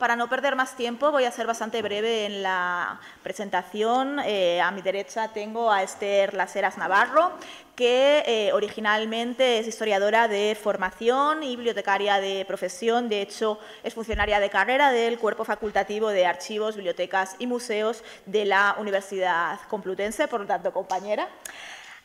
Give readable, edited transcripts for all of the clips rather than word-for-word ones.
Para no perder más tiempo, voy a ser bastante breve en la presentación. A mi derecha tengo a Esther Laseras Navarro, que originalmente es historiadora de formación y bibliotecaria de profesión. De hecho, es funcionaria de carrera del Cuerpo Facultativo de Archivos, Bibliotecas y Museos de la Universidad Complutense, por lo tanto, compañera.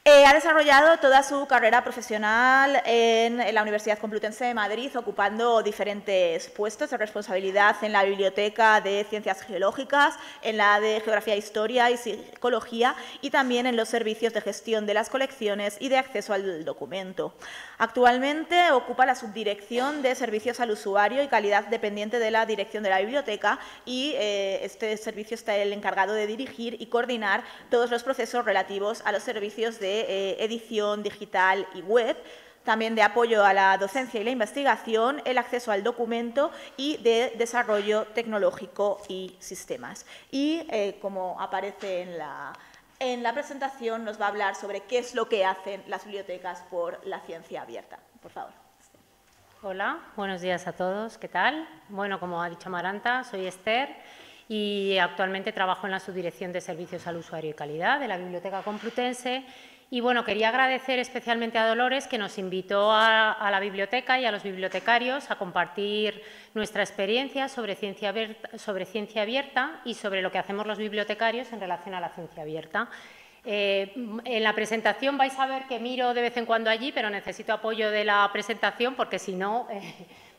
Ha desarrollado toda su carrera profesional en la Universidad Complutense de Madrid, ocupando diferentes puestos de responsabilidad en la Biblioteca de Ciencias Geológicas, en la de Geografía, Historia y Psicología y también en los servicios de gestión de las colecciones y de acceso al documento. Actualmente ocupa la subdirección de Servicios al Usuario y Calidad dependiente de la Dirección de la Biblioteca y este servicio está el encargado de dirigir y coordinar todos los procesos relativos a los servicios de edición digital y web, también de apoyo a la docencia y la investigación, el acceso al documento y de desarrollo tecnológico y sistemas. Y, como aparece en la presentación, nos va a hablar sobre qué es lo que hacen las bibliotecas por la ciencia abierta. Por favor. Hola, buenos días a todos. ¿Qué tal? Bueno, como ha dicho Amaranta, soy Esther y actualmente trabajo en la Subdirección de Servicios al Usuario y Calidad de la Biblioteca Complutense. Y bueno, quería agradecer especialmente a Dolores, que nos invitó a la biblioteca y a los bibliotecarios a compartir nuestra experiencia sobre ciencia abierta y sobre lo que hacemos los bibliotecarios en relación a la ciencia abierta. En la presentación vais a ver que miro de vez en cuando allí, pero necesito apoyo de la presentación porque si no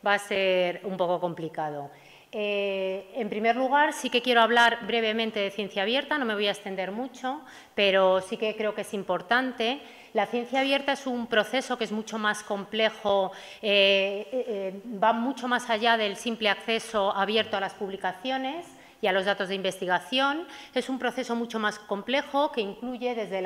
va a ser un poco complicado. En primer lugar, sí que quiero hablar brevemente de ciencia abierta, no me voy a extender mucho, pero sí que creo que es importante. La ciencia abierta es un proceso que es mucho más complejo, va mucho más allá del simple acceso abierto a las publicaciones y a los datos de investigación. Es un proceso mucho más complejo que incluye desde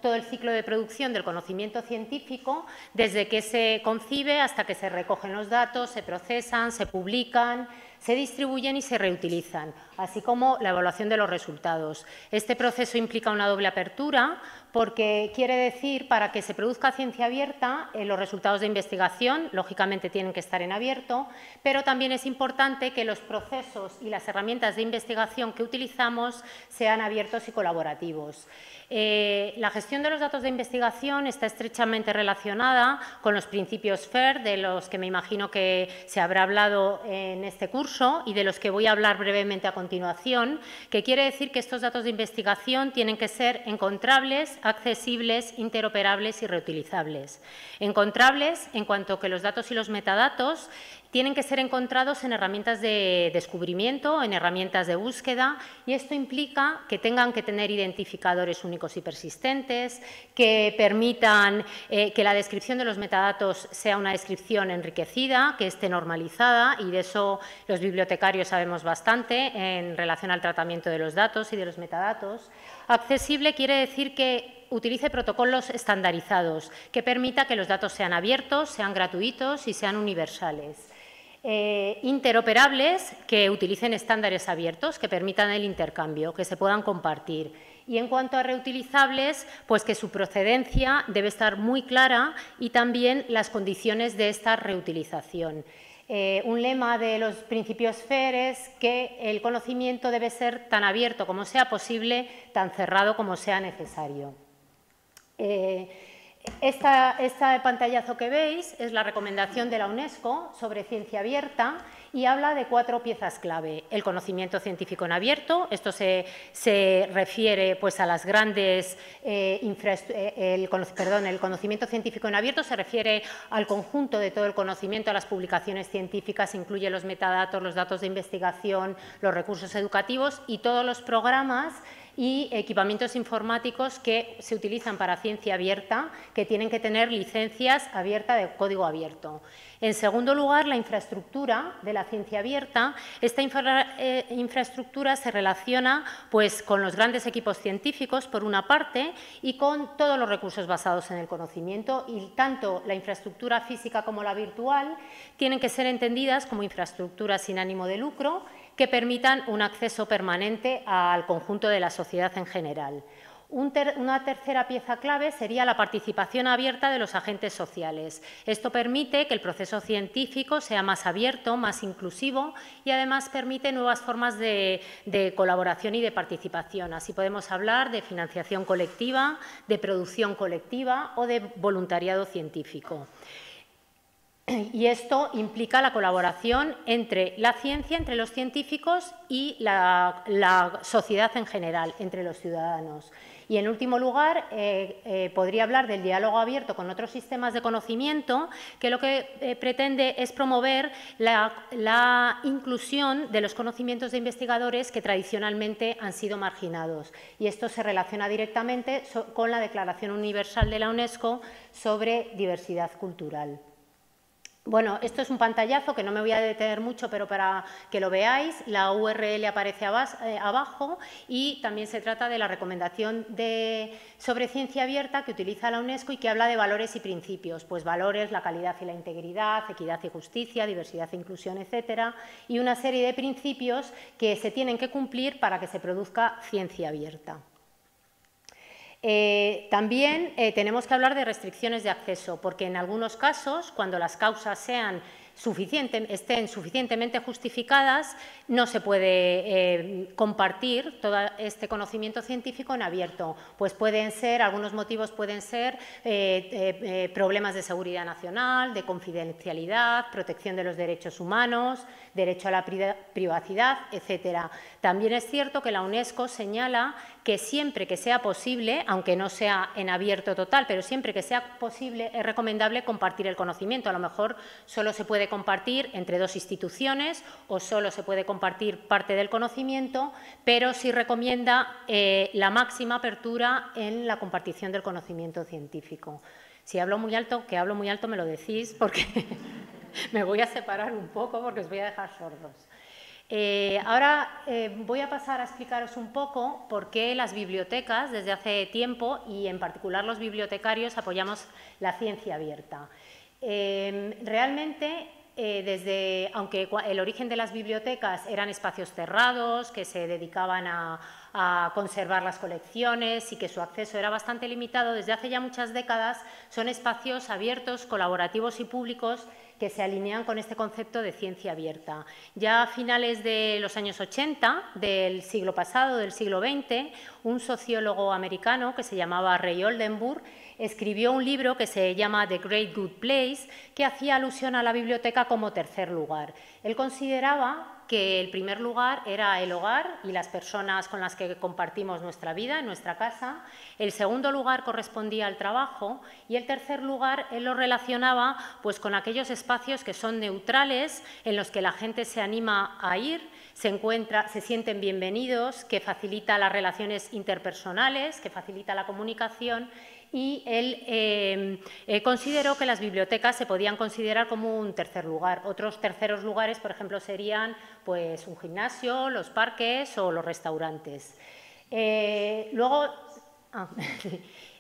todo el ciclo de producción del conocimiento científico, desde que se concibe hasta que se recogen los datos, se procesan, se publican, se distribuyen y se reutilizan, así como la evaluación de los resultados. Este proceso implica una doble apertura porque quiere decir, para que se produzca ciencia abierta, los resultados de investigación, lógicamente, tienen que estar en abierto, pero también es importante que los procesos y las herramientas de investigación que utilizamos sean abiertos y colaborativos. La gestión de los datos de investigación está estrechamente relacionada con los principios FAIR, de los que me imagino que se habrá hablado en este curso y de los que voy a hablar brevemente a continuación, que quiere decir que estos datos de investigación tienen que ser encontrables, accesibles, interoperables y reutilizables. Encontrables en cuanto que los datos y los metadatos tienen que ser encontrados en herramientas de descubrimiento, en herramientas de búsqueda, y esto implica que tengan que tener identificadores únicos y persistentes, que permitan que la descripción de los metadatos sea una descripción enriquecida, que esté normalizada, y de eso los bibliotecarios sabemos bastante en relación al tratamiento de los datos y de los metadatos. Accesible quiere decir que utilice protocolos estandarizados, que permita que los datos sean abiertos, sean gratuitos y sean universales. Interoperables, que utilicen estándares abiertos, que permitan el intercambio, que se puedan compartir. Y en cuanto a reutilizables, pues que su procedencia debe estar muy clara y también las condiciones de esta reutilización. Un lema de los principios FAIR es que el conocimiento debe ser tan abierto como sea posible, tan cerrado como sea necesario. Este pantallazo que veis es la recomendación de la UNESCO sobre ciencia abierta y habla de 4 piezas clave. El conocimiento científico en abierto, esto se refiere pues, a las grandes el conocimiento científico en abierto se refiere al conjunto de todo el conocimiento, a las publicaciones científicas, incluye los metadatos, los datos de investigación, los recursos educativos y todos los programas y equipamientos informáticos que se utilizan para ciencia abierta, que tienen que tener licencias abiertas de código abierto. En segundo lugar, la infraestructura de la ciencia abierta. Esta infraestructura se relaciona pues, con los grandes equipos científicos, por una parte, y con todos los recursos basados en el conocimiento, y tanto la infraestructura física como la virtual tienen que ser entendidas como infraestructuras sin ánimo de lucro que permitan un acceso permanente al conjunto de la sociedad en general. Una tercera pieza clave sería la participación abierta de los agentes sociales. Esto permite que el proceso científico sea más abierto, más inclusivo y además permite nuevas formas de colaboración y de participación. Así podemos hablar de financiación colectiva, de producción colectiva o de voluntariado científico. Y esto implica la colaboración entre la ciencia, entre los científicos y la sociedad en general, entre los ciudadanos. Y, en último lugar, podría hablar del diálogo abierto con otros sistemas de conocimiento, que lo que pretende es promover la inclusión de los conocimientos de investigadores que tradicionalmente han sido marginados. Y esto se relaciona directamente con la Declaración Universal de la UNESCO sobre diversidad cultural. Bueno, esto es un pantallazo que no me voy a detener mucho, pero para que lo veáis, la URL aparece abajo y también se trata de la recomendación sobre ciencia abierta que utiliza la UNESCO y que habla de valores y principios, pues valores, la calidad y la integridad, equidad y justicia, diversidad e inclusión, etcétera, y una serie de principios que se tienen que cumplir para que se produzca ciencia abierta. También tenemos que hablar de restricciones de acceso, porque en algunos casos, cuando las causas estén suficientemente justificadas, no se puede compartir todo este conocimiento científico en abierto. Pues algunos motivos pueden ser problemas de seguridad nacional, de confidencialidad, protección de los derechos humanos, derecho a la privacidad, etcétera. También es cierto que la UNESCO señala que siempre que sea posible, aunque no sea en abierto total, pero siempre que sea posible, es recomendable compartir el conocimiento. A lo mejor solo se puede compartir entre dos instituciones o solo se puede compartir parte del conocimiento, pero sí recomienda la máxima apertura en la compartición del conocimiento científico. Si hablo muy alto, que hablo muy alto, me lo decís, porque me voy a separar un poco porque os voy a dejar sordos. Ahora voy a pasar a explicaros un poco por qué las bibliotecas, desde hace tiempo, y en particular los bibliotecarios, apoyamos la ciencia abierta. Realmente, aunque el origen de las bibliotecas eran espacios cerrados, que se dedicaban a conservar las colecciones y que su acceso era bastante limitado, desde hace ya muchas décadas son espacios abiertos, colaborativos y públicos que se alinean con este concepto de ciencia abierta. Ya a finales de los años 80 del siglo pasado, del siglo XX, un sociólogo americano que se llamaba Ray Oldenburg escribió un libro que se llama The Great Good Place, que hacía alusión a la biblioteca como tercer lugar. Él consideraba que el primer lugar era el hogar y las personas con las que compartimos nuestra vida, en nuestra casa. El segundo lugar correspondía al trabajo y el tercer lugar él lo relacionaba pues, con aquellos espacios que son neutrales, en los que la gente se anima a ir, se sienten bienvenidos, que facilita las relaciones interpersonales, que facilita la comunicación. Y él consideró que las bibliotecas se podían considerar como un tercer lugar. Otros terceros lugares, por ejemplo, serían pues, un gimnasio, los parques o los restaurantes.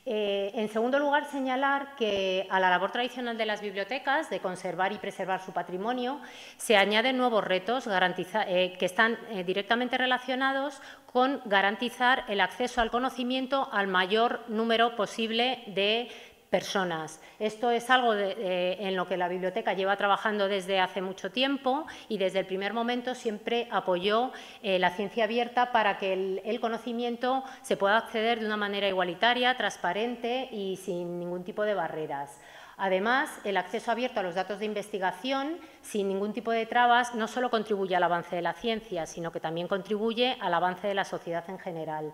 En segundo lugar, señalar que a la labor tradicional de las bibliotecas de conservar y preservar su patrimonio se añaden nuevos retos que están directamente relacionados con garantizar el acceso al conocimiento al mayor número posible de personas. Esto es algo en lo que la biblioteca lleva trabajando desde hace mucho tiempo y desde el primer momento siempre apoyó la ciencia abierta para que el conocimiento se pueda acceder de una manera igualitaria, transparente y sin ningún tipo de barreras. Además, el acceso abierto a los datos de investigación, sin ningún tipo de trabas, no solo contribuye al avance de la ciencia, sino que también contribuye al avance de la sociedad en general.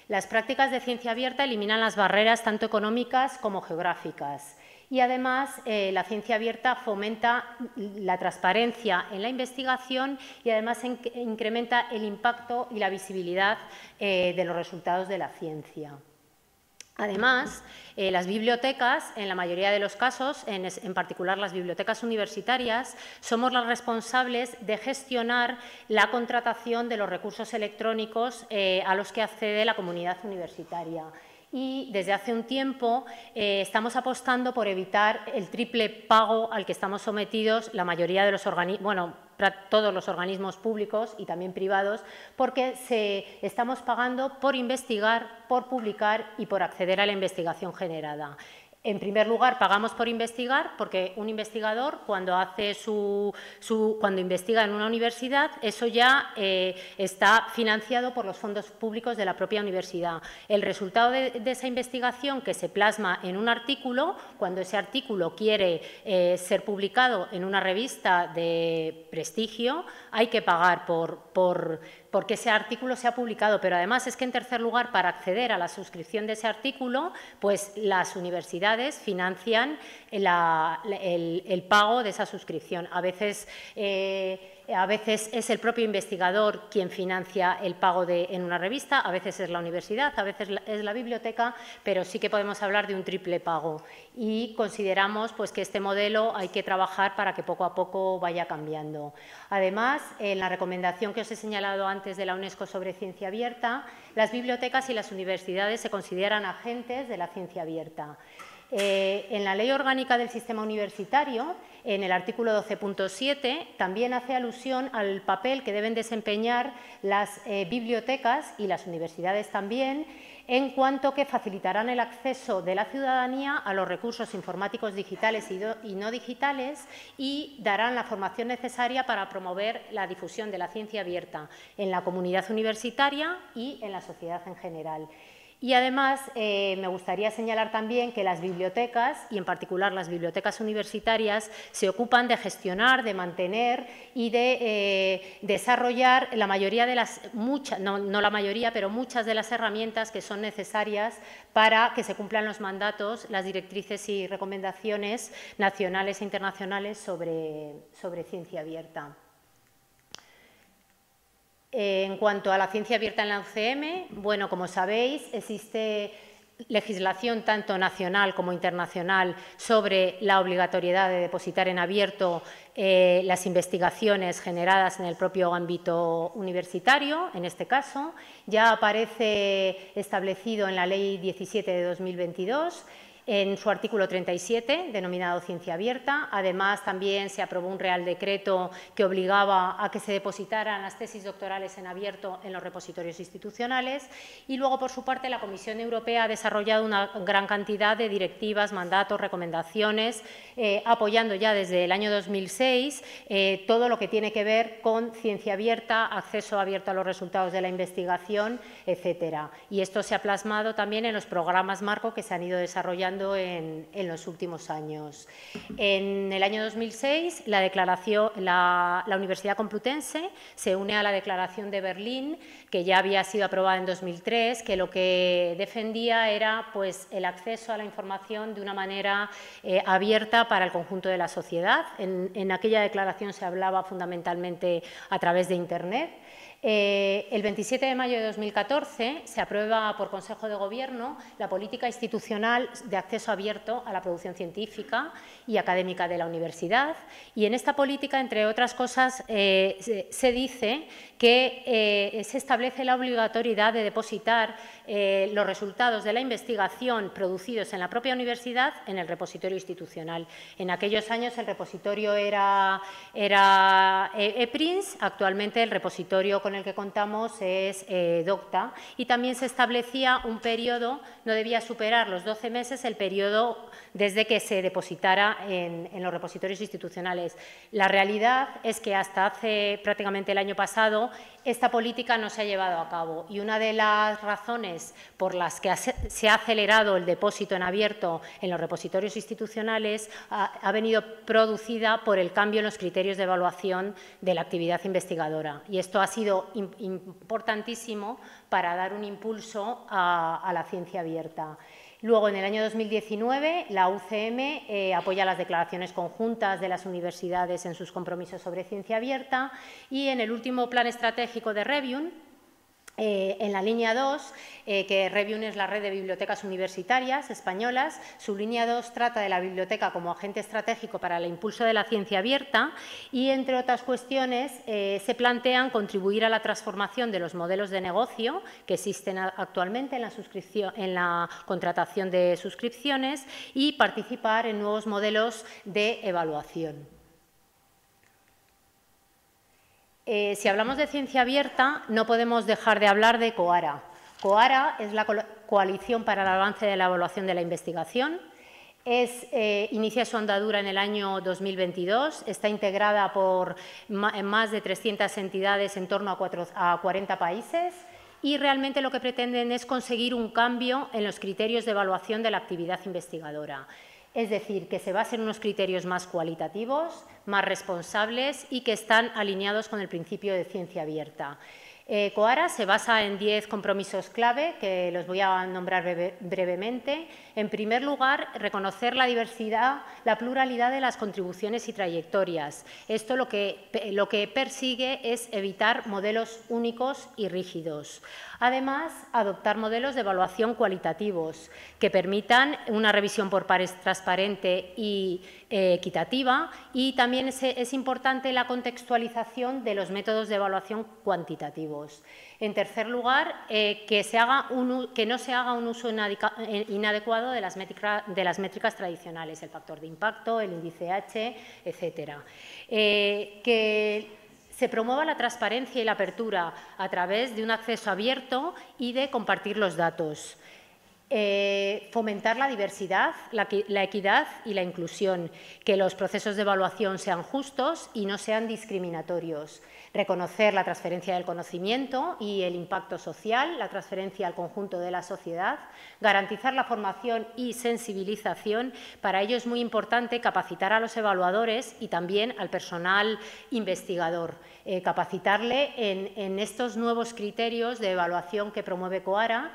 Las prácticas de ciencia abierta eliminan las barreras tanto económicas como geográficas y, además, la ciencia abierta fomenta la transparencia en la investigación y, además, incrementa el impacto y la visibilidad de los resultados de la ciencia. Además, las bibliotecas, en la mayoría de los casos, en particular las bibliotecas universitarias, somos las responsables de gestionar la contratación de los recursos electrónicos a los que accede la comunidad universitaria. Y desde hace un tiempo estamos apostando por evitar el triple pago al que estamos sometidos la mayoría de los organismos, bueno, todos los organismos públicos y también privados, porque estamos pagando por investigar, por publicar y por acceder a la investigación generada. En primer lugar, pagamos por investigar porque un investigador, cuando cuando investiga en una universidad, eso ya está financiado por los fondos públicos de la propia universidad. El resultado de esa investigación que se plasma en un artículo, cuando ese artículo quiere ser publicado en una revista de prestigio, hay que pagar porque ese artículo se ha publicado, pero además es que, en tercer lugar, para acceder a la suscripción de ese artículo, pues las universidades financian el pago de esa suscripción. A veces es el propio investigador quien financia el pago en una revista, a veces es la universidad, a veces es la biblioteca, pero sí que podemos hablar de un triple pago. Y consideramos pues, que este modelo hay que trabajar para que poco a poco vaya cambiando. Además, en la recomendación que os he señalado antes de la UNESCO sobre ciencia abierta, las bibliotecas y las universidades se consideran agentes de la ciencia abierta. En la Ley Orgánica del Sistema Universitario, en el artículo 12.7, también hace alusión al papel que deben desempeñar las bibliotecas y las universidades también, en cuanto que facilitarán el acceso de la ciudadanía a los recursos informáticos digitales y no digitales y darán la formación necesaria para promover la difusión de la ciencia abierta en la comunidad universitaria y en la sociedad en general. Y además me gustaría señalar también que las bibliotecas, y en particular las bibliotecas universitarias, se ocupan de gestionar, de mantener y de desarrollar la mayoría de no la mayoría, pero muchas de las herramientas que son necesarias para que se cumplan los mandatos, las directrices y recomendaciones nacionales e internacionales sobre ciencia abierta. En cuanto a la ciencia abierta en la UCM, bueno, como sabéis, existe legislación tanto nacional como internacional sobre la obligatoriedad de depositar en abierto las investigaciones generadas en el propio ámbito universitario. En este caso, ya aparece establecido en la Ley 17 de 2022, en su artículo 37, denominado Ciencia Abierta. Además, también se aprobó un Real Decreto que obligaba a que se depositaran las tesis doctorales en abierto en los repositorios institucionales. Y luego, por su parte, la Comisión Europea ha desarrollado una gran cantidad de directivas, mandatos, recomendaciones, apoyando ya desde el año 2006 todo lo que tiene que ver con ciencia abierta, acceso abierto a los resultados de la investigación, etcétera. Y esto se ha plasmado también en los programas marco que se han ido desarrollando en los últimos años. En el año 2006, la Universidad Complutense se une a la Declaración de Berlín, que ya había sido aprobada en 2003, que lo que defendía era pues, el acceso a la información de una manera abierta para el conjunto de la sociedad. En aquella declaración se hablaba fundamentalmente a través de Internet. El 27 de mayo de 2014 se aprueba por Consejo de Gobierno la política institucional de acceso abierto a la producción científica y académica de la universidad, y en esta política, entre otras cosas, se dice que se establece la obligatoriedad de depositar los resultados de la investigación producidos en la propia universidad en el repositorio institucional. En aquellos años el repositorio era ePRINCE, actualmente el repositorio con el que contamos es DOCTA, y también se establecía un periodo, no debía superar los 12 meses el periodo desde que se depositara en los repositorios institucionales. La realidad es que hasta hace prácticamente el año pasado esta política no se ha llevado a cabo, y una de las razones por las que se ha acelerado el depósito en abierto en los repositorios institucionales ha venido producida por el cambio en los criterios de evaluación de la actividad investigadora, y esto ha sido importantísimo para dar un impulso a la ciencia abierta. Luego, en el año 2019, la UCM apoya las declaraciones conjuntas de las universidades en sus compromisos sobre ciencia abierta, y en el último plan estratégico de Revium, en la línea 2, que Revium es la red de bibliotecas universitarias españolas, su línea 2 trata de la biblioteca como agente estratégico para el impulso de la ciencia abierta, y, entre otras cuestiones, se plantean contribuir a la transformación de los modelos de negocio que existen actualmente en la contratación de suscripciones y participar en nuevos modelos de evaluación. Si hablamos de ciencia abierta, no podemos dejar de hablar de COARA. COARA es la Coalición para el Avance de la Evaluación de la Investigación. Inicia su andadura en el año 2022, está integrada por más de 300 entidades en torno a 40 países y realmente lo que pretenden es conseguir un cambio en los criterios de evaluación de la actividad investigadora. Es decir, que se basen en unos criterios más cualitativos, más responsables y que están alineados con el principio de ciencia abierta. COARA se basa en 10 compromisos clave, que los voy a nombrar brevemente. En primer lugar, reconocer la diversidad, la pluralidad de las contribuciones y trayectorias. Esto lo que persigue es evitar modelos únicos y rígidos. Además, adoptar modelos de evaluación cualitativos que permitan una revisión por pares transparente y equitativa, y también es importante la contextualización de los métodos de evaluación cuantitativos. En tercer lugar, que no se haga un uso inadecuado de las métricas tradicionales, el factor de impacto, el índice H, etcétera. Que se promueva la transparencia y la apertura a través de un acceso abierto y de compartir los datos. Fomentar la diversidad, la equidad y la inclusión, que los procesos de evaluación sean justos y no sean discriminatorios. Reconocer la transferencia del conocimiento y el impacto social, la transferencia al conjunto de la sociedad, garantizar la formación y sensibilización. Para ello es muy importante capacitar a los evaluadores y también al personal investigador, capacitarle en estos nuevos criterios de evaluación que promueve COARA,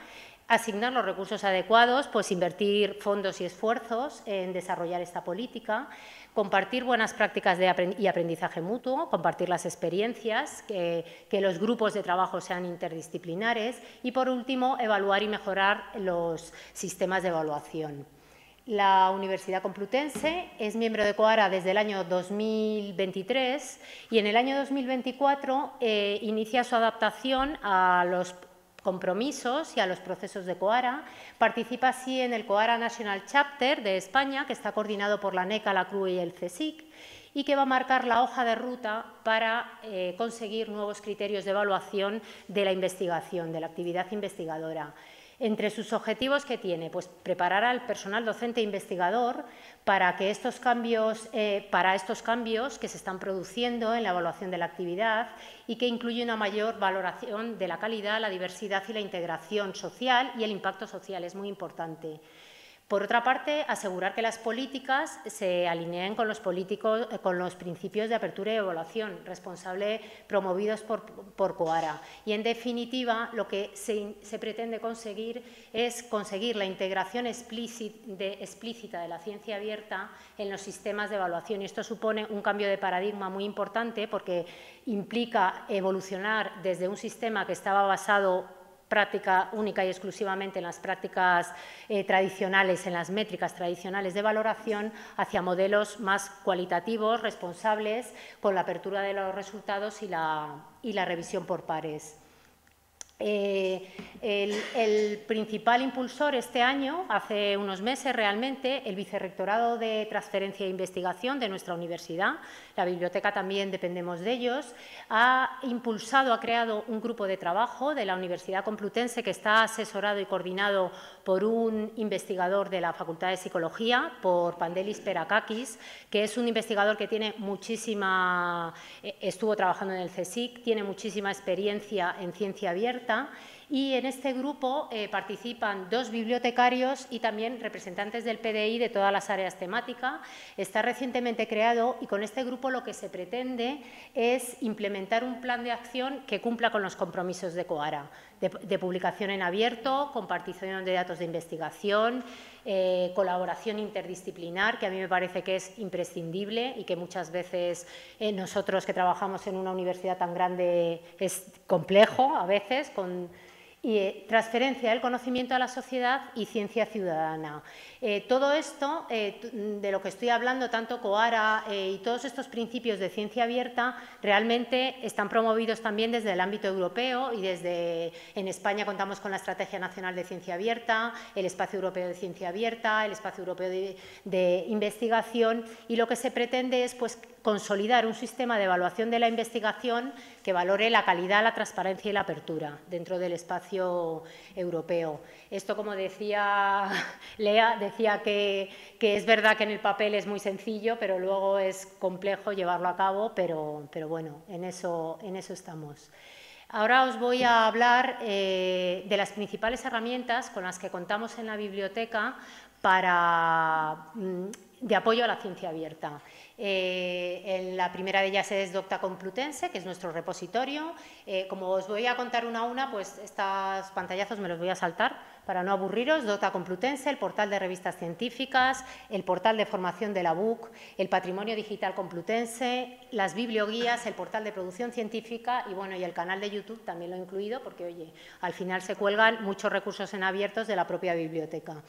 asignar los recursos adecuados, pues invertir fondos y esfuerzos en desarrollar esta política, compartir buenas prácticas y aprendizaje mutuo, compartir las experiencias, que los grupos de trabajo sean interdisciplinares y, por último, evaluar y mejorar los sistemas de evaluación. La Universidad Complutense es miembro de COARA desde el año 2023 y en el año 2024 inicia su adaptación a los compromisos y a los procesos de COARA. Participa así en el COARA National Chapter de España, que está coordinado por la NECA, la CRUE y el CSIC, y que va a marcar la hoja de ruta para conseguir nuevos criterios de evaluación de la investigación, de la actividad investigadora. Entre sus objetivos, ¿qué tiene? Pues preparar al personal docente e investigador para estos cambios que se están produciendo en la evaluación de la actividad y que incluye una mayor valoración de la calidad, la diversidad y la integración social y el impacto social. Es muy importante. Por otra parte, asegurar que las políticas se alineen con los principios de apertura y evaluación responsable promovidos por COARA. Y, en definitiva, lo que se pretende conseguir es conseguir la integración explícita de la ciencia abierta en los sistemas de evaluación. Y esto supone un cambio de paradigma muy importante porque implica evolucionar desde un sistema que estaba basado práctica única y exclusivamente en las prácticas tradicionales, en las métricas tradicionales de valoración, hacia modelos más cualitativos, responsables, con la apertura de los resultados y la revisión por pares. El principal impulsor este año, hace unos meses realmente, el Vicerrectorado de Transferencia e Investigación de nuestra universidad, la biblioteca también dependemos de ellos, ha creado un grupo de trabajo de la Universidad Complutense que está asesorado y coordinado por un investigador de la Facultad de Psicología, por Pandelis Perakakis, que es un investigador que tiene estuvo trabajando en el CSIC, tiene muchísima experiencia en ciencia abierta. Y en este grupo participan 2 bibliotecarios y también representantes del PDI de todas las áreas temáticas. Está recientemente creado y con este grupo lo que se pretende es implementar un plan de acción que cumpla con los compromisos de COARA, de publicación en abierto, compartición de datos de investigación, colaboración interdisciplinar, que a mí me parece que es imprescindible y que muchas veces nosotros que trabajamos en una universidad tan grande es complejo a veces, y transferencia del conocimiento a la sociedad y ciencia ciudadana. Todo esto, de lo que estoy hablando, tanto COARA y todos estos principios de ciencia abierta, realmente están promovidos también desde el ámbito europeo y en España contamos con la Estrategia Nacional de Ciencia Abierta, el Espacio Europeo de Ciencia Abierta, el Espacio Europeo de Investigación, y lo que se pretende es pues, consolidar un sistema de evaluación de la investigación que valore la calidad, la transparencia y la apertura dentro del espacio europeo. Esto, como decía Lea, decía que es verdad que en el papel es muy sencillo, pero luego es complejo llevarlo a cabo, pero bueno, en eso estamos. Ahora os voy a hablar de las principales herramientas con las que contamos en la biblioteca de apoyo a la ciencia abierta. La primera de ellas es Docta Complutense, que es nuestro repositorio. Como os voy a contar una a una, pues estos pantallazos me los voy a saltar para no aburriros. Docta Complutense, el portal de revistas científicas, el portal de formación de la BUC, el patrimonio digital complutense, las biblioguías, el portal de producción científica y, bueno, y el canal de YouTube también lo he incluido porque, oye, al final se cuelgan muchos recursos en abiertos de la propia biblioteca.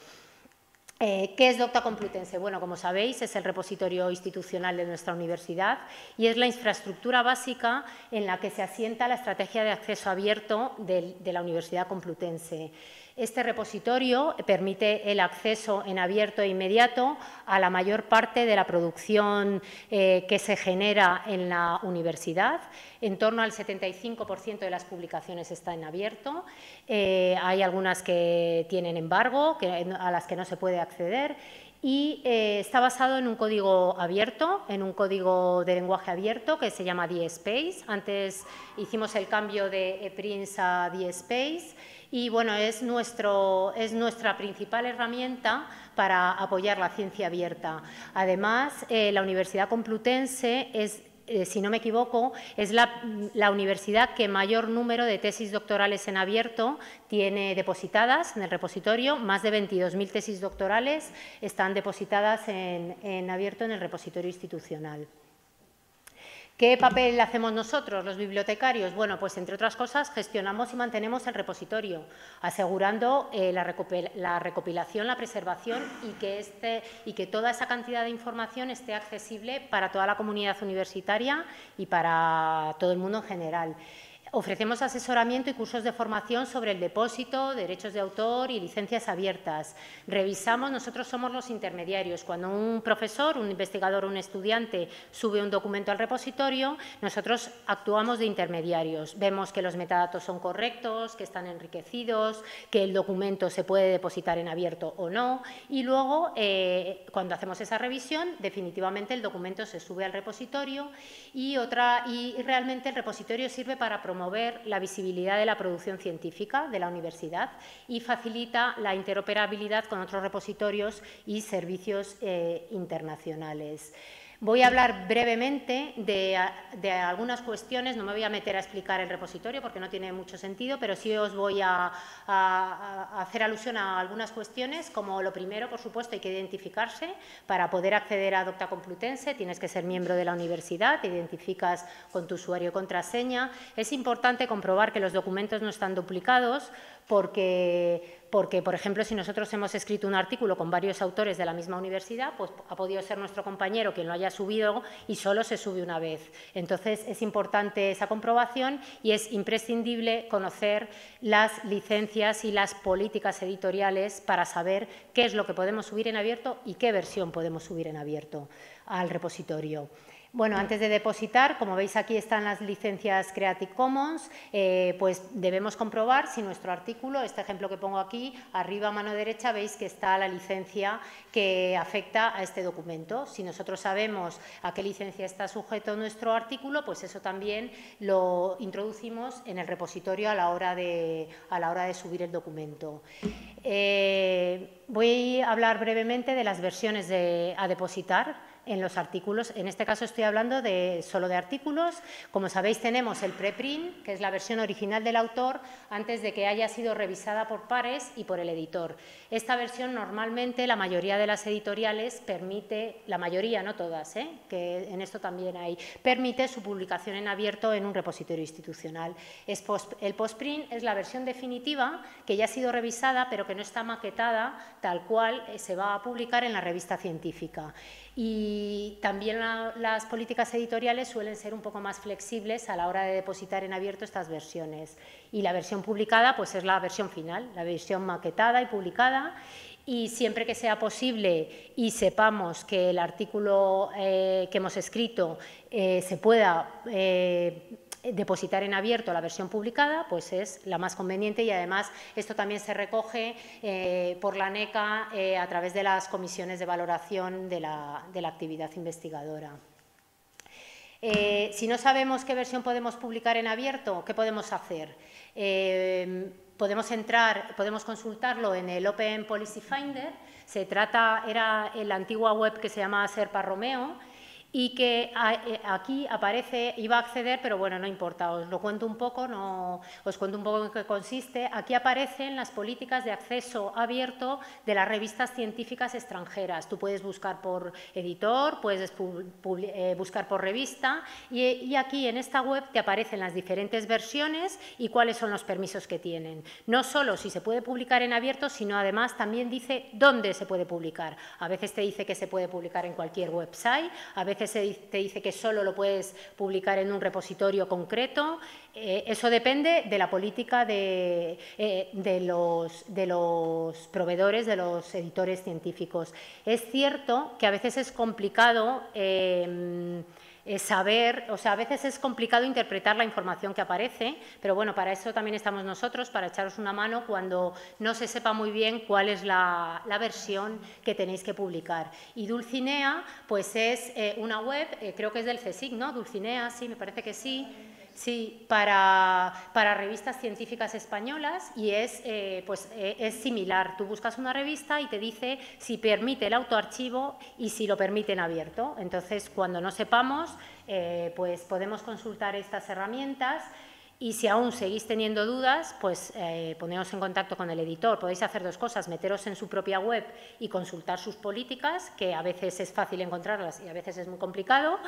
¿Qué es Docta Complutense? Bueno, como sabéis, es el repositorio institucional de nuestra universidad y es la infraestructura básica en la que se asienta la estrategia de acceso abierto de la Universidad Complutense. Este repositorio permite el acceso en abierto e inmediato a la mayor parte de la producción que se genera en la universidad. En torno al 75% de las publicaciones está en abierto. Hay algunas que tienen embargo, a las que no se puede acceder. Y está basado en un código abierto, en un código de lenguaje abierto que se llama DSpace. Antes hicimos el cambio de ePrints a DSpace. Y, bueno, es nuestra principal herramienta para apoyar la ciencia abierta. Además, la Universidad Complutense es, si no me equivoco, es la universidad que mayor número de tesis doctorales en abierto tiene depositadas en el repositorio. Más de 22.000 tesis doctorales están depositadas en abierto en el repositorio institucional. ¿Qué papel hacemos nosotros, los bibliotecarios? Bueno, pues entre otras cosas gestionamos y mantenemos el repositorio, asegurando la recopilación, la preservación y que toda esa cantidad de información esté accesible para toda la comunidad universitaria y para todo el mundo en general. Ofrecemos asesoramiento y cursos de formación sobre el depósito, derechos de autor y licencias abiertas. Revisamos, nosotros somos los intermediarios. Cuando un profesor, un investigador o un estudiante sube un documento al repositorio, nosotros actuamos de intermediarios. Vemos que los metadatos son correctos, que están enriquecidos, que el documento se puede depositar en abierto o no. Y luego, cuando hacemos esa revisión, definitivamente el documento se sube al repositorio y realmente el repositorio sirve para promover la visibilidad de la producción científica de la universidad y facilita la interoperabilidad con otros repositorios y servicios internacionales. Voy a hablar brevemente de algunas cuestiones, no me voy a meter a explicar el repositorio porque no tiene mucho sentido, pero sí os voy a hacer alusión a algunas cuestiones, como lo primero, por supuesto, hay que identificarse para poder acceder a Docta Complutense, tienes que ser miembro de la universidad, te identificas con tu usuario y contraseña. Es importante comprobar que los documentos no están duplicados porque, por ejemplo, si nosotros hemos escrito un artículo con varios autores de la misma universidad, pues ha podido ser nuestro compañero quien lo haya subido y solo se sube una vez. Entonces, es importante esa comprobación y es imprescindible conocer las licencias y las políticas editoriales para saber qué es lo que podemos subir en abierto y qué versión podemos subir en abierto al repositorio. Bueno, antes de depositar, como veis aquí están las licencias Creative Commons, pues debemos comprobar si nuestro artículo, este ejemplo que pongo aquí, arriba a mano derecha veis que está la licencia que afecta a este documento. Si nosotros sabemos a qué licencia está sujeto nuestro artículo, pues eso también lo introducimos en el repositorio a la hora de subir el documento. Voy a hablar brevemente de las versiones a depositar en los artículos. En este caso estoy hablando solo de artículos. Como sabéis, tenemos el preprint, que es la versión original del autor, antes de que haya sido revisada por pares y por el editor. Esta versión normalmente la mayoría de las editoriales permite, la mayoría, no todas, que en esto también hay, permite su publicación en abierto en un repositorio institucional. El postprint es la versión definitiva que ya ha sido revisada pero que no está maquetada tal cual se va a publicar en la revista científica. Y también las políticas editoriales suelen ser un poco más flexibles a la hora de depositar en abierto estas versiones. Y la versión publicada pues es la versión final, la versión maquetada y publicada. y siempre que sea posible y sepamos que el artículo que hemos escrito se pueda depositar en abierto la versión publicada, pues es la más conveniente, y además esto también se recoge por la ANECA a través de las comisiones de valoración de la actividad investigadora. Si no sabemos qué versión podemos publicar en abierto, ¿qué podemos hacer? Podemos consultarlo en el Open Policy Finder. Era la antigua web que se llamaba Serpa Romeo, y que aquí aparece, iba a acceder, pero bueno, no importa, os cuento un poco en qué consiste. Aquí aparecen las políticas de acceso abierto de las revistas científicas extranjeras. Tú puedes buscar por editor, puedes buscar por revista, y aquí en esta web te aparecen las diferentes versiones y cuáles son los permisos que tienen. No solo si se puede publicar en abierto, sino además también dice dónde se puede publicar. A veces te dice que se puede publicar en cualquier website, a veces te dice que solo lo puedes publicar en un repositorio concreto. Eso depende de la política de los proveedores, de los editores científicos. Es cierto que a veces es complicado saber, o sea, a veces es complicado interpretar la información que aparece, pero bueno, para eso también estamos nosotros, para echaros una mano cuando no se sepa muy bien cuál es la versión que tenéis que publicar. Y Dulcinea, pues es una web, creo que es del CSIC, ¿no? Dulcinea, sí, me parece que sí. Sí, para revistas científicas españolas, y es similar. Tú buscas una revista y te dice si permite el autoarchivo y si lo permite en abierto. Entonces, cuando no sepamos, pues podemos consultar estas herramientas. Y si aún seguís teniendo dudas, pues poneos en contacto con el editor. Podéis hacer dos cosas: meteros en su propia web y consultar sus políticas, que a veces es fácil encontrarlas y a veces es muy complicado,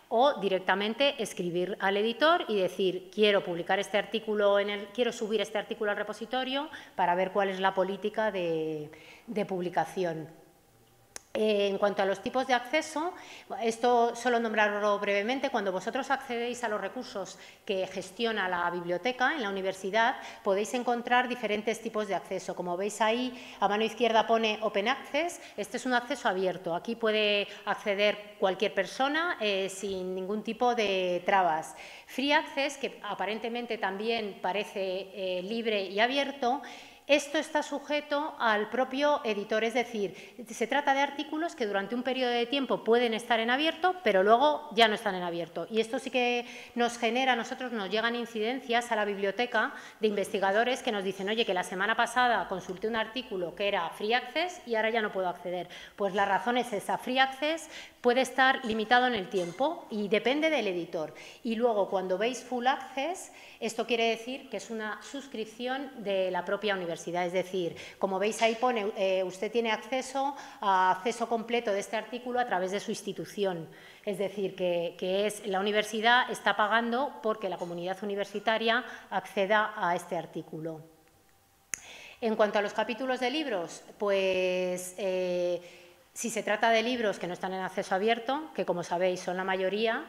o directamente escribir al editor y decir: quiero publicar este artículo, quiero subir este artículo al repositorio para ver cuál es la política de publicación. En cuanto a los tipos de acceso, esto solo nombrarlo brevemente. Cuando vosotros accedéis a los recursos que gestiona la biblioteca en la universidad, podéis encontrar diferentes tipos de acceso. Como veis ahí, a mano izquierda pone Open Access. Este es un acceso abierto. Aquí puede acceder cualquier persona sin ningún tipo de trabas. Free Access, que aparentemente también parece libre y abierto. Esto está sujeto al propio editor, es decir, se trata de artículos que durante un periodo de tiempo pueden estar en abierto, pero luego ya no están en abierto. Y esto sí que nos genera, a nosotros nos llegan incidencias a la biblioteca de investigadores que nos dicen: oye, que la semana pasada consulté un artículo que era Free Access y ahora ya no puedo acceder. Pues la razón es esa: Free Access puede estar limitado en el tiempo y depende del editor. Y luego, cuando veis Full Access, esto quiere decir que es una suscripción de la propia universidad. Es decir, como veis ahí pone, usted tiene acceso completo de este artículo a través de su institución. Es decir, que la universidad está pagando porque la comunidad universitaria acceda a este artículo. En cuanto a los capítulos de libros, pues si se trata de libros que no están en acceso abierto, que como sabéis son la mayoría,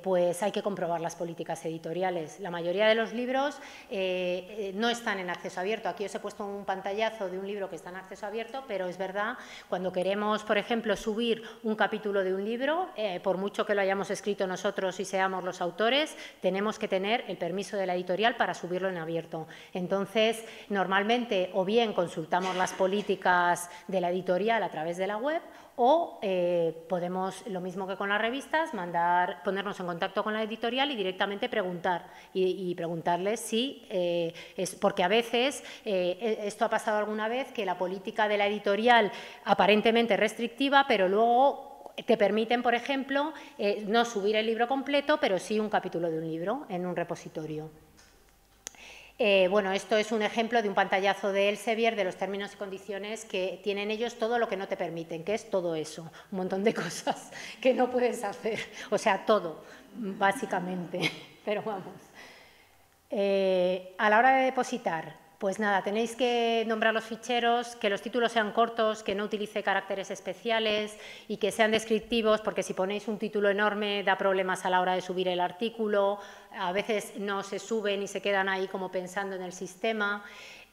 pues hay que comprobar las políticas editoriales. La mayoría de los libros no están en acceso abierto. Aquí os he puesto un pantallazo de un libro que está en acceso abierto, pero es verdad, cuando queremos, por ejemplo, subir un capítulo de un libro, por mucho que lo hayamos escrito nosotros y seamos los autores, tenemos que tener el permiso de la editorial para subirlo en abierto. Entonces, normalmente, o bien consultamos las políticas de la editorial a través de la web, o podemos, lo mismo que con las revistas, ponernos en contacto con la editorial y directamente preguntar y preguntarles si es, porque a veces esto ha pasado alguna vez, que la política de la editorial aparentemente es restrictiva, pero luego te permiten, por ejemplo, no subir el libro completo, pero sí un capítulo de un libro en un repositorio. Bueno, esto es un ejemplo de un pantallazo de Elsevier, de los términos y condiciones que tienen ellos, todo lo que no te permiten, que es todo eso, un montón de cosas que no puedes hacer, o sea, todo, básicamente, pero vamos. A la hora de depositar, pues nada, tenéis que nombrar los ficheros, que los títulos sean cortos, que no utilice caracteres especiales y que sean descriptivos, porque si ponéis un título enorme da problemas a la hora de subir el artículo. a veces no se suben y se quedan ahí como pensando en el sistema.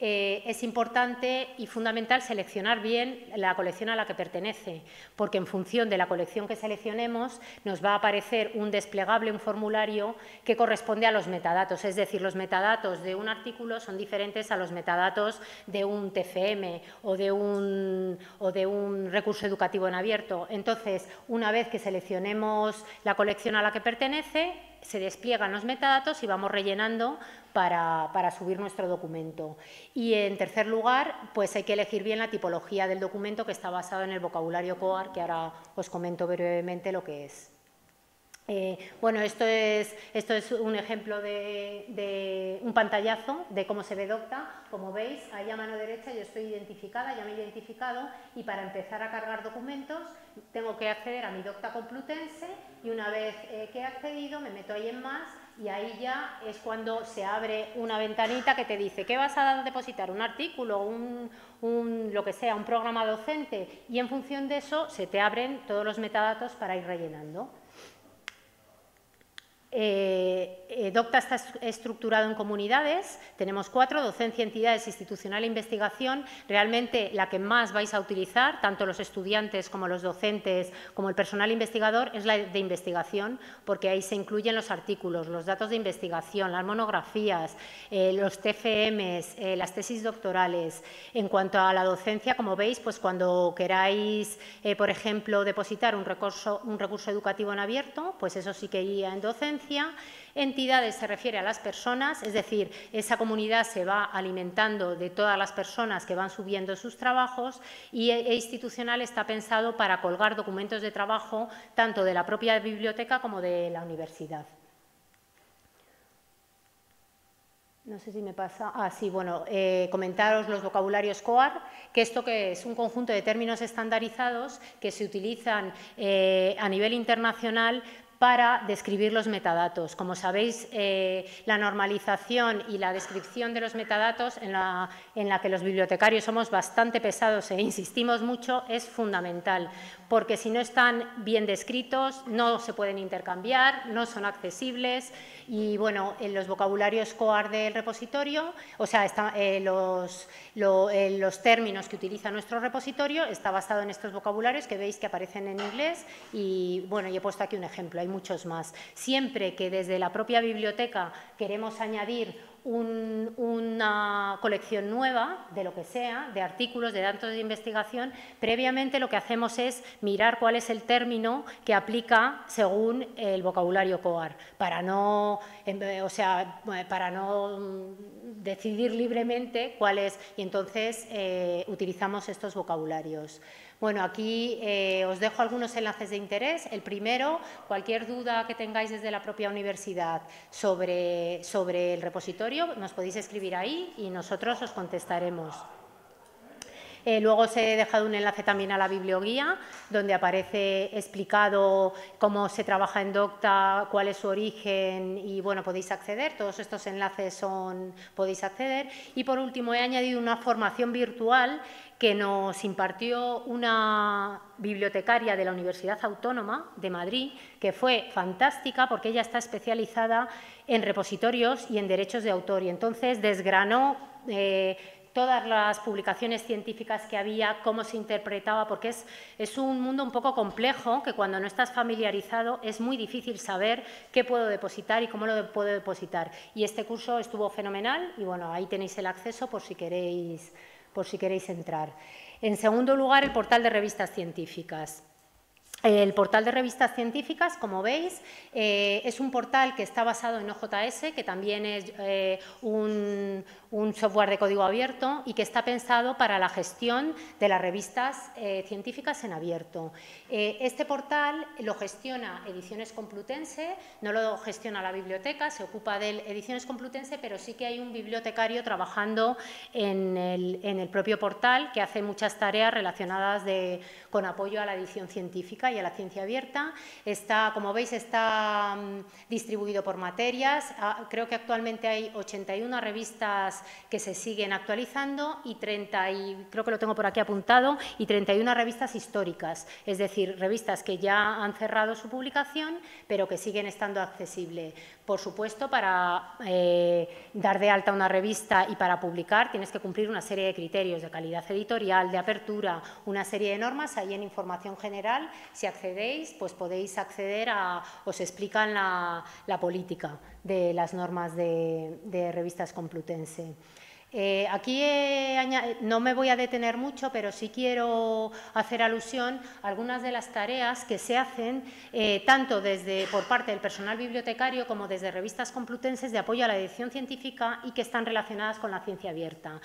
Es importante y fundamental seleccionar bien la colección a la que pertenece, porque en función de la colección que seleccionemos nos va a aparecer un desplegable, un formulario que corresponde a los metadatos, es decir, los metadatos de un artículo son diferentes a los metadatos de un TFM o de un recurso educativo en abierto. Entonces, una vez que seleccionemos la colección a la que pertenece, se despliegan los metadatos y vamos rellenando para subir nuestro documento. Y, en tercer lugar, pues hay que elegir bien la tipología del documento, que está basado en el vocabulario COAR, que ahora os comento brevemente lo que es. Bueno, esto es un ejemplo de un pantallazo de cómo se ve Docta. Como veis, ahí a mano derecha yo estoy identificada, ya me he identificado, y para empezar a cargar documentos tengo que acceder a mi Docta Complutense, y una vez que he accedido me meto ahí en más, y ahí ya es cuando se abre una ventanita que te dice ¿qué vas a depositar? ¿Un artículo? Lo que sea, un programa docente, y en función de eso se te abren todos los metadatos para ir rellenando. Docta está estructurado en comunidades, tenemos 4, docencia, entidades, institucional e investigación. Realmente la que más vais a utilizar, tanto los estudiantes como los docentes, como el personal investigador, es la de investigación, porque ahí se incluyen los artículos, los datos de investigación, las monografías, los TFMs, las tesis doctorales. En cuanto a la docencia, como veis, pues cuando queráis, por ejemplo, depositar un recurso educativo en abierto, pues eso sí que iría en docencia. Entidades se refiere a las personas, es decir, esa comunidad se va alimentando de todas las personas que van subiendo sus trabajos, y institucional está pensado para colgar documentos de trabajo tanto de la propia biblioteca como de la universidad. No sé si me pasa. Sí, bueno, comentaros los vocabularios COAR, que esto que es un conjunto de términos estandarizados que se utilizan a nivel internacional para describir los metadatos. Como sabéis, la normalización y la descripción de los metadatos, en la que los bibliotecarios somos bastante pesados e insistimos mucho, es fundamental, porque si no están bien descritos, no se pueden intercambiar, no son accesibles. Y, bueno, en los vocabularios COAR del repositorio, o sea, los términos que utiliza nuestro repositorio está basado en estos vocabularios que veis que aparecen en inglés, y, bueno, y he puesto aquí un ejemplo, hay muchos más. Siempre que desde la propia biblioteca queremos añadir una colección nueva de lo que sea, de artículos, de datos de investigación, previamente lo que hacemos es mirar cuál es el término que aplica según el vocabulario COAR, para no decidir libremente cuál es, y entonces utilizamos estos vocabularios. Bueno, aquí os dejo algunos enlaces de interés. El primero, cualquier duda que tengáis desde la propia universidad sobre el repositorio, nos podéis escribir ahí y nosotros os contestaremos. Luego os he dejado un enlace también a la biblioguía, donde aparece explicado cómo se trabaja en Docta, cuál es su origen, y, bueno, podéis acceder. Todos estos enlaces podéis acceder. Y, por último, he añadido una formación virtual que nos impartió una bibliotecaria de la Universidad Autónoma de Madrid, que fue fantástica porque ella está especializada en repositorios y en derechos de autor, y entonces desgranó todas las publicaciones científicas que había, cómo se interpretaba, porque es un mundo un poco complejo, que cuando no estás familiarizado es muy difícil saber qué puedo depositar y cómo lo puedo depositar. Y este curso estuvo fenomenal y, bueno, ahí tenéis el acceso por si queréis entrar. En segundo lugar, el portal de revistas científicas. El portal de revistas científicas, como veis, es un portal que está basado en OJS, que también es un software de código abierto y que está pensado para la gestión de las revistas científicas en abierto. Este portal lo gestiona Ediciones Complutense, no lo gestiona la biblioteca, se ocupa de Ediciones Complutense, pero sí que hay un bibliotecario trabajando en el propio portal que hace muchas tareas relacionadas con apoyo a la edición científica científica y a la ciencia abierta. Está, como veis, está distribuido por materias. Creo que actualmente hay 81 revistas que se siguen actualizando y creo que lo tengo por aquí apuntado, y 31 revistas históricas, es decir, revistas que ya han cerrado su publicación, pero que siguen estando accesibles. Por supuesto, para dar de alta una revista y para publicar tienes que cumplir una serie de criterios de calidad editorial, de apertura, una serie de normas. Ahí en información general, si accedéis, pues podéis acceder os explican la política de las normas de revistas Complutense. Aquí no me voy a detener mucho, pero sí quiero hacer alusión a algunas de las tareas que se hacen tanto por parte del personal bibliotecario como desde revistas complutenses de apoyo a la edición científica y que están relacionadas con la ciencia abierta.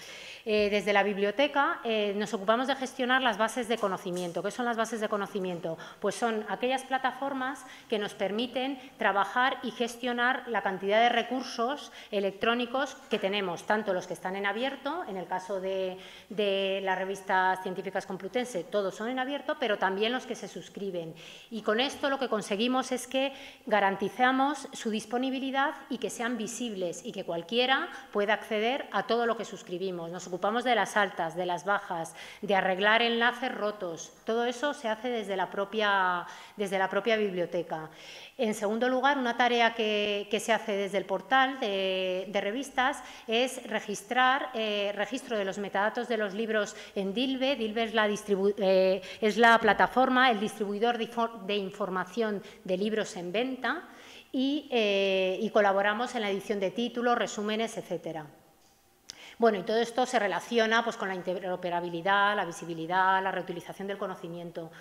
Desde la biblioteca nos ocupamos de gestionar las bases de conocimiento. ¿Qué son las bases de conocimiento? Pues son aquellas plataformas que nos permiten trabajar y gestionar la cantidad de recursos electrónicos que tenemos, tanto los que están en abierto, en el caso de las revistas científicas Complutense, todos son en abierto, pero también los que se suscriben. Y con esto lo que conseguimos es que garantizamos su disponibilidad y que sean visibles y que cualquiera pueda acceder a todo lo que suscribimos. Nos ocupamos de las altas, de las bajas, de arreglar enlaces rotos. Todo eso se hace desde la propia biblioteca. En segundo lugar, una tarea que se hace desde el portal de revistas es registro de los metadatos de los libros en DILBE. DILBE es la plataforma, el distribuidor de información de libros en venta y colaboramos en la edición de títulos, resúmenes, etcétera. Bueno, y todo esto se relaciona pues, con la interoperabilidad, la visibilidad, la reutilización del conocimiento,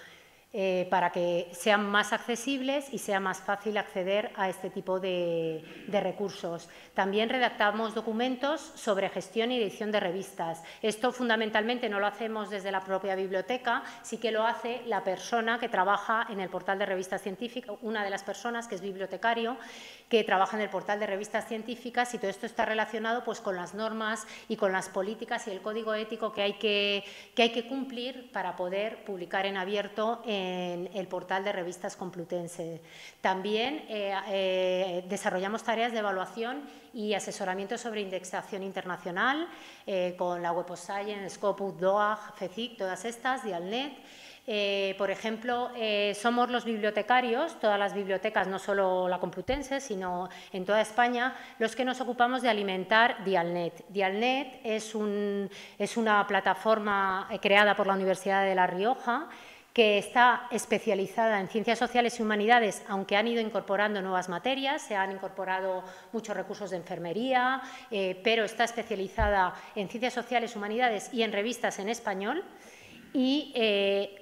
para que sean más accesibles y sea más fácil acceder a este tipo de recursos. También redactamos documentos sobre gestión y edición de revistas. Esto fundamentalmente no lo hacemos desde la propia biblioteca, sí que lo hace la persona que trabaja en el portal de revistas científicas, una de las personas que es bibliotecario, que trabaja en el portal de revistas científicas, y todo esto está relacionado pues, con las normas y con las políticas y el código ético que hay que cumplir para poder publicar en abierto en el portal de revistas Complutense. También desarrollamos tareas de evaluación y asesoramiento sobre indexación internacional con la Web of Science, Scopus, DOAG, FECIC, todas estas, Dialnet. Por ejemplo, somos los bibliotecarios, todas las bibliotecas, no solo la Complutense, sino en toda España, los que nos ocupamos de alimentar Dialnet. Dialnet es una plataforma creada por la Universidad de La Rioja, que está especializada en ciencias sociales y humanidades, aunque han ido incorporando nuevas materias, se han incorporado muchos recursos de enfermería, pero está especializada en ciencias sociales, humanidades y en revistas en español. Y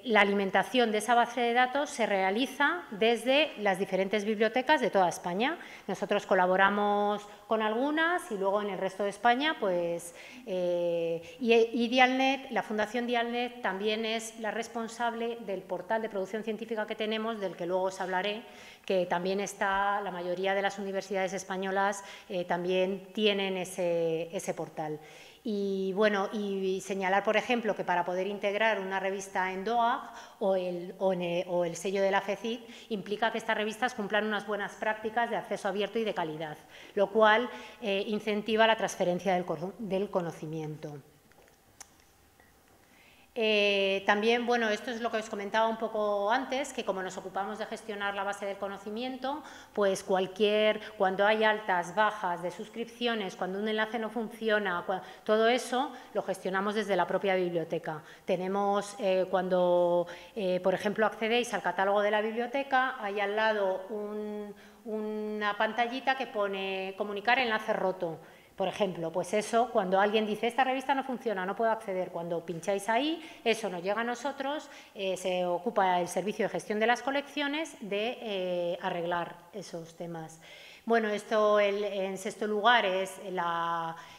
la alimentación de esa base de datos se realiza desde las diferentes bibliotecas de toda España. Nosotros colaboramos con algunas y luego en el resto de España, pues, y Dialnet, la Fundación Dialnet también es la responsable del portal de producción científica que tenemos, del que luego os hablaré, que también está, la mayoría de las universidades españolas también tienen ese portal. Y bueno, y señalar, por ejemplo, que para poder integrar una revista en DOAG o el sello de la FECIC implica que estas revistas cumplan unas buenas prácticas de acceso abierto y de calidad, lo cual incentiva la transferencia del conocimiento. También, bueno, esto es lo que os comentaba un poco antes, que como nos ocupamos de gestionar la base del conocimiento, pues cuando hay altas, bajas de suscripciones, cuando un enlace no funciona, todo eso lo gestionamos desde la propia biblioteca. Tenemos, cuando, por ejemplo, accedéis al catálogo de la biblioteca, hay al lado una pantallita que pone comunicar enlace roto. Por ejemplo, pues eso, cuando alguien dice esta revista no funciona, no puedo acceder, cuando pincháis ahí, eso nos llega a nosotros, se ocupa el servicio de gestión de las colecciones de arreglar esos temas. Bueno, esto en sexto lugar es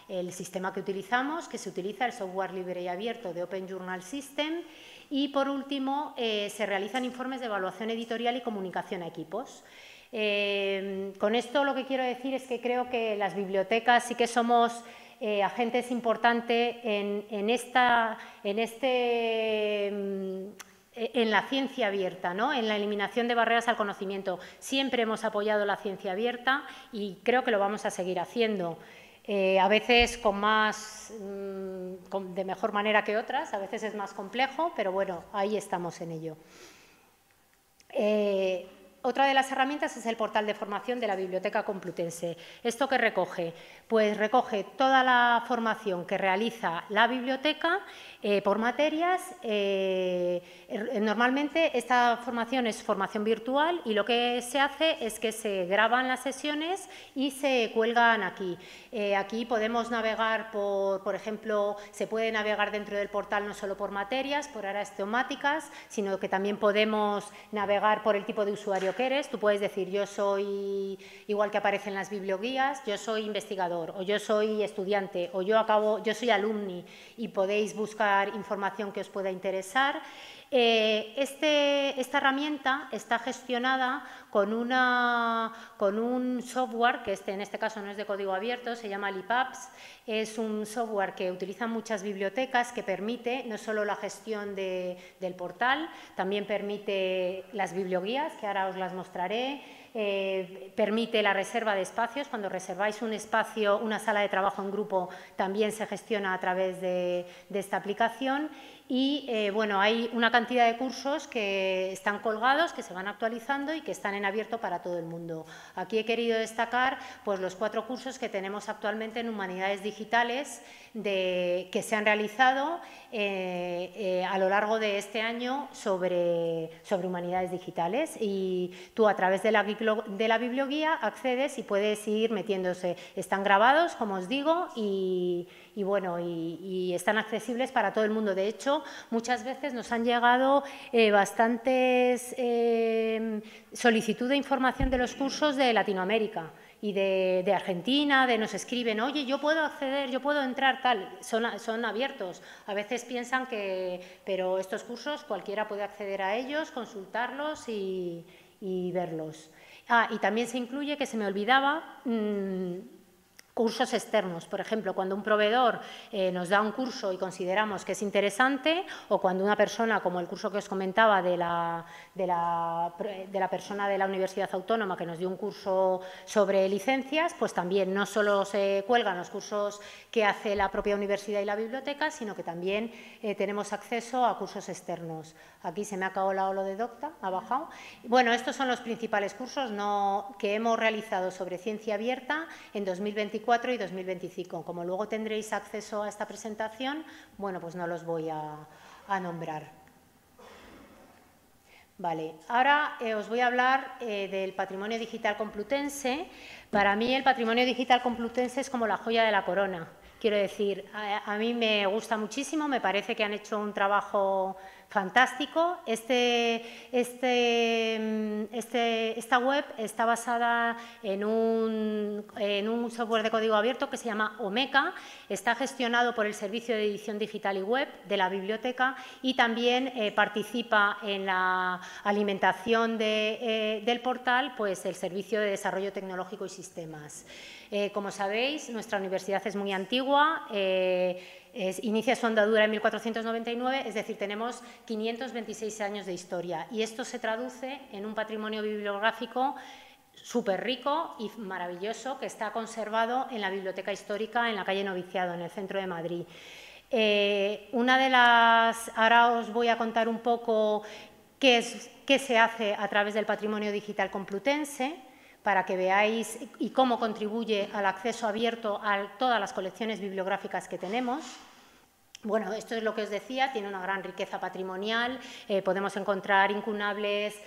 el sistema que utilizamos, que se utiliza el software libre y abierto de Open Journal System, y por último se realizan informes de evaluación editorial y comunicación a equipos. Con esto lo que quiero decir es que creo que las bibliotecas sí que somos agentes importantes en en la ciencia abierta, ¿no? En la eliminación de barreras al conocimiento. Siempre hemos apoyado la ciencia abierta y creo que lo vamos a seguir haciendo. A veces de mejor manera que otras, a veces es más complejo, pero bueno, ahí estamos en ello. Otra de las herramientas es el portal de formación de la Biblioteca Complutense. ¿Esto qué recoge? Pues recoge toda la formación que realiza la biblioteca por materias. Normalmente esta formación es formación virtual y lo que se hace es que se graban las sesiones y se cuelgan aquí. Aquí podemos navegar por ejemplo, se puede navegar dentro del portal no solo por materias, por áreas temáticas, sino que también podemos navegar por el tipo de usuario que eres. Tú puedes decir, yo soy, igual que aparece en las biblioguías, yo soy investigador, o yo soy estudiante, o yo soy alumni, y podéis buscar información que os pueda interesar. Esta herramienta está gestionada con un software que en este caso no es de código abierto, se llama LibApps. Es un software que utilizan muchas bibliotecas que permite no solo la gestión del portal, también permite las biblioguías, que ahora os las mostraré, permite la reserva de espacios. Cuando reserváis un espacio, una sala de trabajo en grupo, también se gestiona a través de esta aplicación. Y bueno, hay una cantidad de cursos que están colgados, que se van actualizando y que están en abierto para todo el mundo. Aquí he querido destacar pues, los 4 cursos que tenemos actualmente en Humanidades Digitales que se han realizado a lo largo de este año sobre Humanidades Digitales, y tú a través de la biblioguía accedes y puedes ir metiéndose. Están grabados, como os digo, y bueno, y están accesibles para todo el mundo. De hecho, muchas veces nos han llegado bastantes solicitudes de información de los cursos de Latinoamérica y de Argentina, nos escriben, oye, yo puedo acceder, yo puedo entrar, tal, son abiertos. A veces piensan pero estos cursos cualquiera puede acceder a ellos, consultarlos y verlos. Y también se incluye, que se me olvidaba, cursos externos. Por ejemplo, cuando un proveedor nos da un curso y consideramos que es interesante, o cuando una persona, como el curso que os comentaba de la persona de la Universidad Autónoma que nos dio un curso sobre licencias, pues también no solo se cuelgan los cursos que hace la propia universidad y la biblioteca, sino que también tenemos acceso a cursos externos. Aquí se me ha acabado lo de Docta, ha bajado. Bueno, estos son los principales cursos que hemos realizado sobre ciencia abierta en 2024 y 2025. Como luego tendréis acceso a esta presentación, bueno, pues no los voy a nombrar. Vale, ahora os voy a hablar del patrimonio digital complutense. Para mí el patrimonio digital complutense es como la joya de la corona. Quiero decir, a mí me gusta muchísimo, me parece que han hecho un trabajo fantástico. Esta web está basada en un software de código abierto que se llama Omeka. Está gestionado por el Servicio de Edición Digital y Web de la biblioteca, y también participa en la alimentación del portal pues, el Servicio de Desarrollo Tecnológico y Sistemas. Como sabéis, nuestra universidad es muy antigua. Inicia su andadura en 1499, es decir, tenemos 526 años de historia, y esto se traduce en un patrimonio bibliográfico súper rico y maravilloso que está conservado en la Biblioteca Histórica en la calle Noviciado, en el centro de Madrid. Ahora os voy a contar un poco qué se hace a través del patrimonio digital complutense, para que veáis y cómo contribuye al acceso abierto a todas las colecciones bibliográficas que tenemos. Bueno, esto es lo que os decía, tiene una gran riqueza patrimonial, podemos encontrar incunables,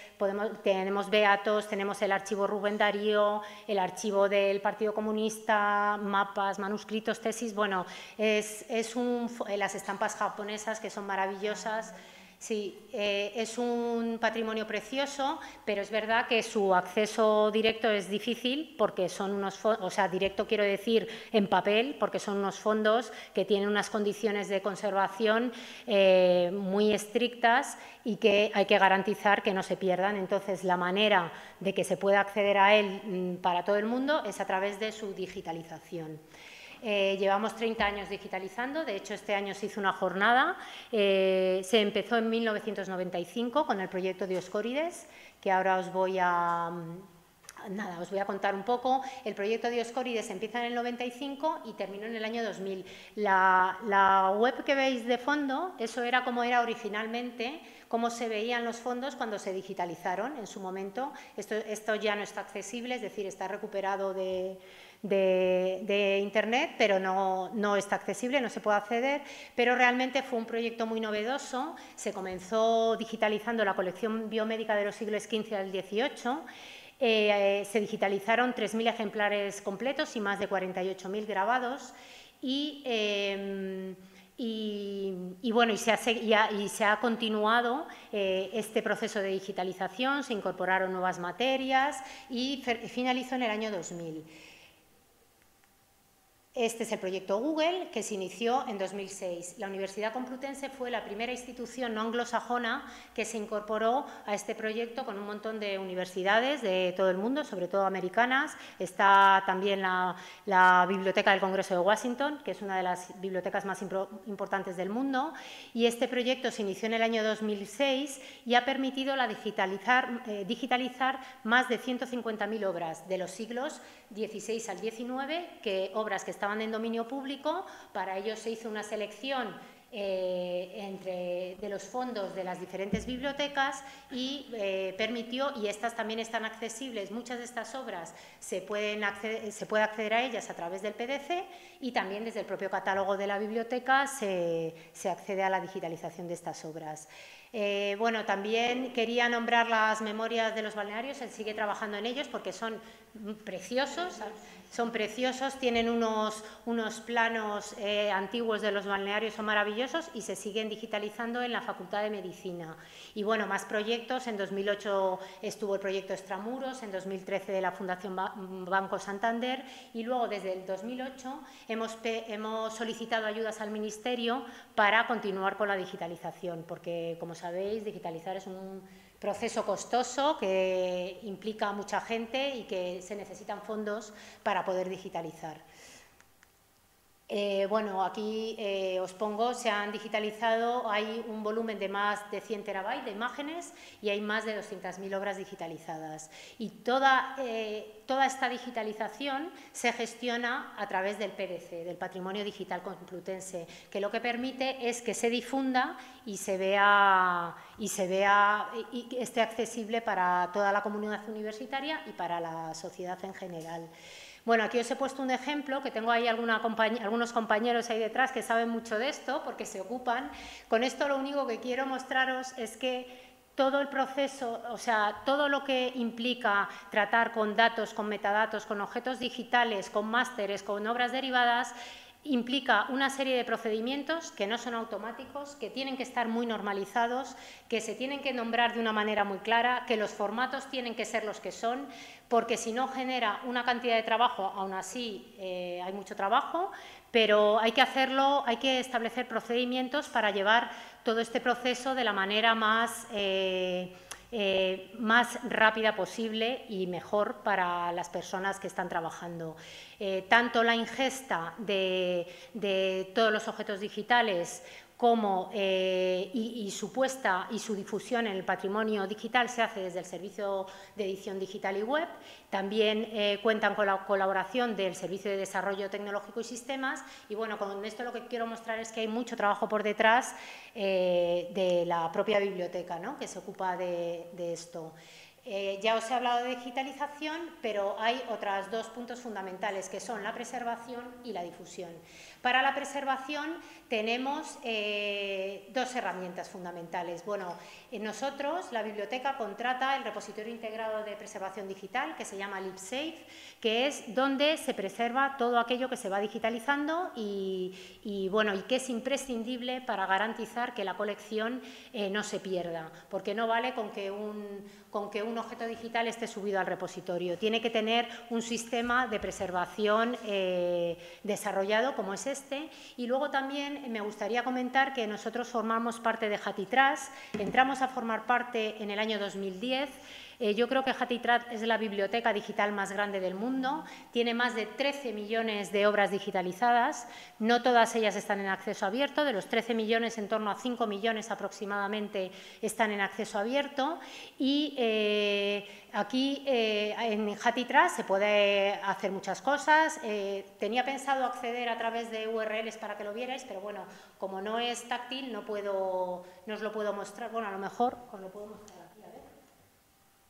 tenemos beatos, tenemos el archivo Rubén Darío, el archivo del Partido Comunista, mapas, manuscritos, tesis. Bueno, las estampas japonesas, que son maravillosas. Sí, es un patrimonio precioso, pero es verdad que su acceso directo es difícil, porque son unos fondos, o sea, directo quiero decir en papel, porque son unos fondos que tienen unas condiciones de conservación muy estrictas y que hay que garantizar que no se pierdan. Entonces, la manera de que se pueda acceder a él para todo el mundo es a través de su digitalización. llevamos 30 años digitalizando, de hecho este año se hizo una jornada, se empezó en 1995 con el proyecto Dioscórides, que ahora os voy a contar un poco. El proyecto Dioscórides empieza en el 95 y terminó en el año 2000. La web que veis de fondo, eso era como era originalmente, cómo se veían los fondos cuando se digitalizaron en su momento. Esto ya no está accesible, es decir, está recuperado de Internet, pero no está accesible, no se puede acceder, pero realmente fue un proyecto muy novedoso. Se comenzó digitalizando la colección biomédica de los siglos XV al XVIII. Se digitalizaron 3.000 ejemplares completos y más de 48.000 grabados y se ha continuado este proceso de digitalización, se incorporaron nuevas materias y finalizó en el año 2000. Este es el proyecto Google, que se inició en 2006. La Universidad Complutense fue la primera institución no anglosajona que se incorporó a este proyecto con un montón de universidades de todo el mundo, sobre todo americanas. Está también la Biblioteca del Congreso de Washington, que es una de las bibliotecas más importantes del mundo. Y este proyecto se inició en el año 2006 y ha permitido digitalizar más de 150.000 obras de los siglos XVI al XIX, obras que estaban en dominio público. Para ello se hizo una selección de los fondos de las diferentes bibliotecas y permitió, y estas también están accesibles, muchas de estas obras se puede acceder a ellas a través del PDF y también desde el propio catálogo de la biblioteca se accede a la digitalización de estas obras. Bueno, también quería nombrar las memorias de los balnearios, se sigue trabajando en ellos porque son preciosos, tienen unos planos antiguos de los balnearios, son maravillosos y se siguen digitalizando en la Facultad de Medicina. Y bueno, más proyectos, en 2008 estuvo el proyecto Extramuros, en 2013 de la Fundación Banco Santander y luego desde el 2008 hemos solicitado ayudas al Ministerio para continuar con la digitalización, porque como sabéis, digitalizar es un proceso costoso que implica a mucha gente y que se necesitan fondos para poder digitalizar. Bueno, aquí os pongo, se han digitalizado, hay un volumen de más de 100 terabytes de imágenes y hay más de 200.000 obras digitalizadas. Y toda esta digitalización se gestiona a través del PDC, del Patrimonio Digital Complutense, que lo que permite es que se difunda y esté accesible para toda la comunidad universitaria y para la sociedad en general. Bueno, aquí os he puesto un ejemplo, que tengo ahí algunos compañeros ahí detrás que saben mucho de esto porque se ocupan. Con esto lo único que quiero mostraros es que todo el proceso, o sea, todo lo que implica tratar con datos, con metadatos, con objetos digitales, con másteres, con obras derivadas, implica una serie de procedimientos que no son automáticos, que tienen que estar muy normalizados, que se tienen que nombrar de una manera muy clara, que los formatos tienen que ser los que son, porque si no genera una cantidad de trabajo, aún así hay mucho trabajo, pero hay que hacerlo, hay que establecer procedimientos para llevar todo este proceso de la manera más rápida posible y mejor para las personas que están trabajando. Tanto la ingesta de todos los objetos digitales como su puesta y su difusión en el patrimonio digital se hace desde el Servicio de Edición Digital y Web. También cuentan con la colaboración del Servicio de Desarrollo Tecnológico y Sistemas. Y bueno, con esto lo que quiero mostrar es que hay mucho trabajo por detrás de la propia biblioteca, ¿no?, que se ocupa de esto. Ya os he hablado de digitalización, pero hay otros dos puntos fundamentales, que son la preservación y la difusión. Para la preservación tenemos dos herramientas fundamentales. Bueno, nosotros, la biblioteca, contrata el repositorio integrado de preservación digital, que se llama LibSafe, que es donde se preserva todo aquello que se va digitalizando y que es imprescindible para garantizar que la colección no se pierda, porque no vale con que un objeto digital esté subido al repositorio. Tiene que tener un sistema de preservación desarrollado como es este. Y luego también me gustaría comentar que nosotros formamos parte de Hathitrust, entramos a formar parte en el año 2010. Yo creo que Hatitrat es la biblioteca digital más grande del mundo, tiene más de 13 millones de obras digitalizadas, no todas ellas están en acceso abierto, de los 13 millones en torno a 5 millones aproximadamente están en acceso abierto y aquí en Hatitrat se puede hacer muchas cosas. Tenía pensado acceder a través de URLs para que lo vierais, pero bueno, como no es táctil no os lo puedo mostrar. Bueno, a lo mejor os lo puedo mostrar aquí, a ver.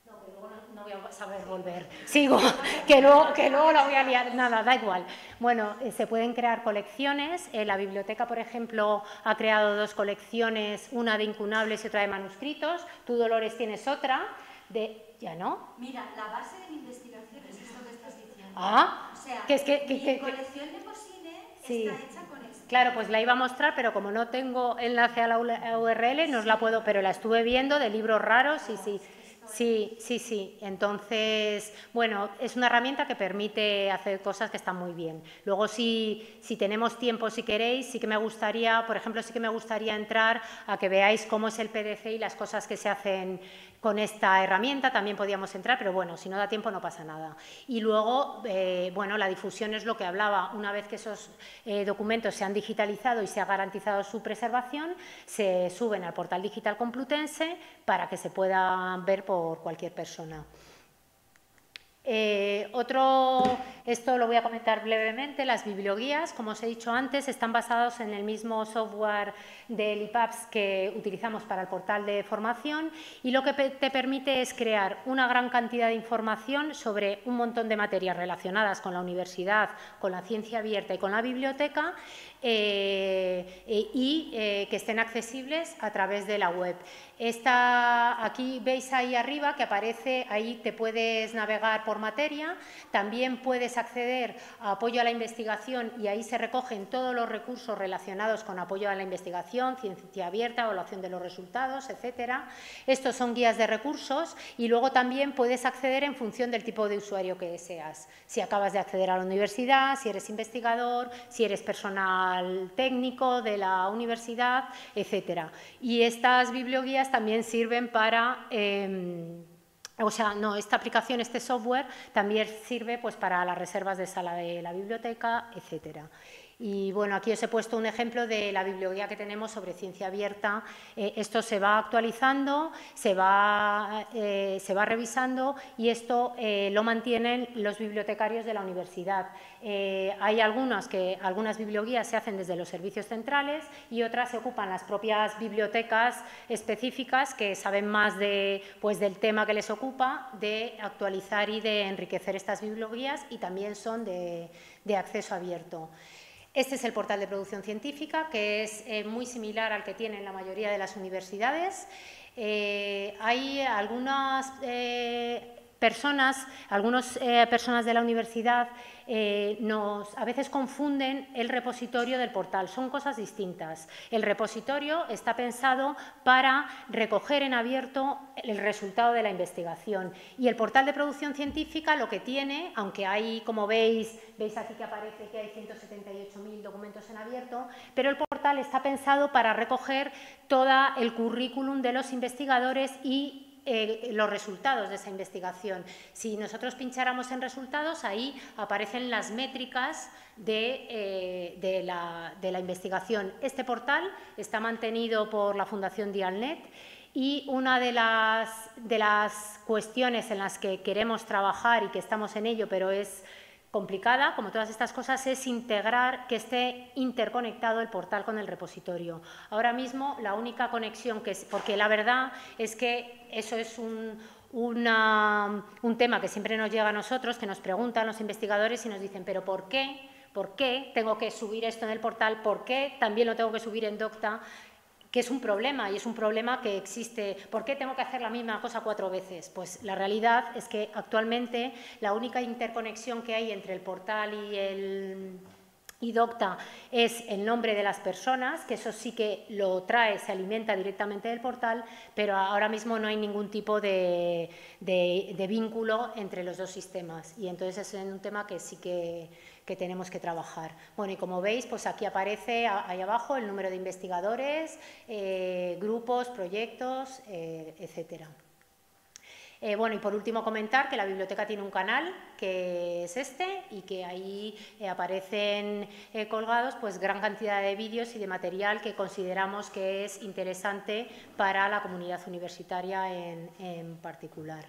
No, que luego no voy a saber volver. Sigo, que luego la voy a liar. Nada, da igual. Bueno, se pueden crear colecciones. La biblioteca, por ejemplo, ha creado 2 colecciones, una de incunables y otra de manuscritos. Tú, Dolores, tienes otra. ¿Ya no? Mira, la base de mi investigación es esto que estás diciendo. Ah, o sea, mi colección de Posine sí. está hecha con esto. Claro, pues la iba a mostrar, pero como no tengo enlace a la URL, no os la puedo, pero la estuve viendo de libros raros y sí. Sí. Entonces, bueno, es una herramienta que permite hacer cosas que están muy bien. Luego, si tenemos tiempo, si queréis, sí que me gustaría, por ejemplo, sí que me gustaría entrar a que veáis cómo es el PDF y las cosas que se hacen con esta herramienta. También podíamos entrar, pero bueno, si no da tiempo no pasa nada. Y luego, bueno, la difusión es lo que hablaba. Una vez que esos documentos se han digitalizado y se ha garantizado su preservación, se suben al portal digital Complutense para que se puedan ver por cualquier persona. Esto lo voy a comentar brevemente, las biblioguías, como os he dicho antes, están basados en el mismo software del IPAPS que utilizamos para el portal de formación y lo que te permite es crear una gran cantidad de información sobre un montón de materias relacionadas con la universidad, con la ciencia abierta y con la biblioteca que estén accesibles a través de la web. Aquí veis ahí arriba que aparece, ahí te puedes navegar por materia, también puedes acceder a apoyo a la investigación y ahí se recogen todos los recursos relacionados con apoyo a la investigación, ciencia abierta, evaluación de los resultados, etcétera. Estos son guías de recursos y luego también puedes acceder en función del tipo de usuario que seas. Si acabas de acceder a la universidad, si eres investigador, si eres personal técnico de la universidad, etcétera. Y estas biblioguías también sirven para, esta aplicación, este software, también sirve pues, para las reservas de sala de la biblioteca, etcétera. Y bueno, aquí os he puesto un ejemplo de la biblioguía que tenemos sobre ciencia abierta. Esto se va actualizando, se va revisando y esto lo mantienen los bibliotecarios de la universidad. Hay algunas biblioguías se hacen desde los servicios centrales y otras se ocupan las propias bibliotecas específicas que saben más del tema que les ocupa, de actualizar y de enriquecer estas biblioguías y también son de acceso abierto. Este es el portal de producción científica, que es muy similar al que tienen la mayoría de las universidades. Hay algunas personas de la universidad a veces confunden el repositorio del portal, son cosas distintas. El repositorio está pensado para recoger en abierto el resultado de la investigación y el portal de producción científica lo que tiene, aunque hay, como veis aquí que aparece que hay 178.000 documentos en abierto, pero el portal está pensado para recoger todo el currículum de los investigadores y los resultados de esa investigación. Si nosotros pincháramos en resultados, ahí aparecen las métricas de la investigación. Este portal está mantenido por la Fundación Dialnet y una de las cuestiones en las que queremos trabajar y que estamos en ello, pero es complicada, como todas estas cosas, es integrar, que esté interconectado el portal con el repositorio. Ahora mismo la única conexión porque la verdad es que eso es un tema que siempre nos llega a nosotros, que nos preguntan los investigadores y nos dicen, pero ¿por qué? ¿Por qué tengo que subir esto en el portal? ¿Por qué también lo tengo que subir en Docta? Que es un problema y es un problema que existe. ¿Por qué tengo que hacer la misma cosa 4 veces? Pues la realidad es que actualmente la única interconexión que hay entre el portal y Docta es el nombre de las personas, que eso sí que lo trae, se alimenta directamente del portal, pero ahora mismo no hay ningún tipo de vínculo entre los dos sistemas y entonces es un tema que sí que tenemos que trabajar. Bueno, y como veis, pues aquí aparece ahí abajo el número de investigadores, grupos, proyectos, etcétera. Bueno, y por último comentar que la biblioteca tiene un canal, que es este, y que ahí aparecen colgados pues gran cantidad de vídeos y de material que consideramos que es interesante para la comunidad universitaria en particular.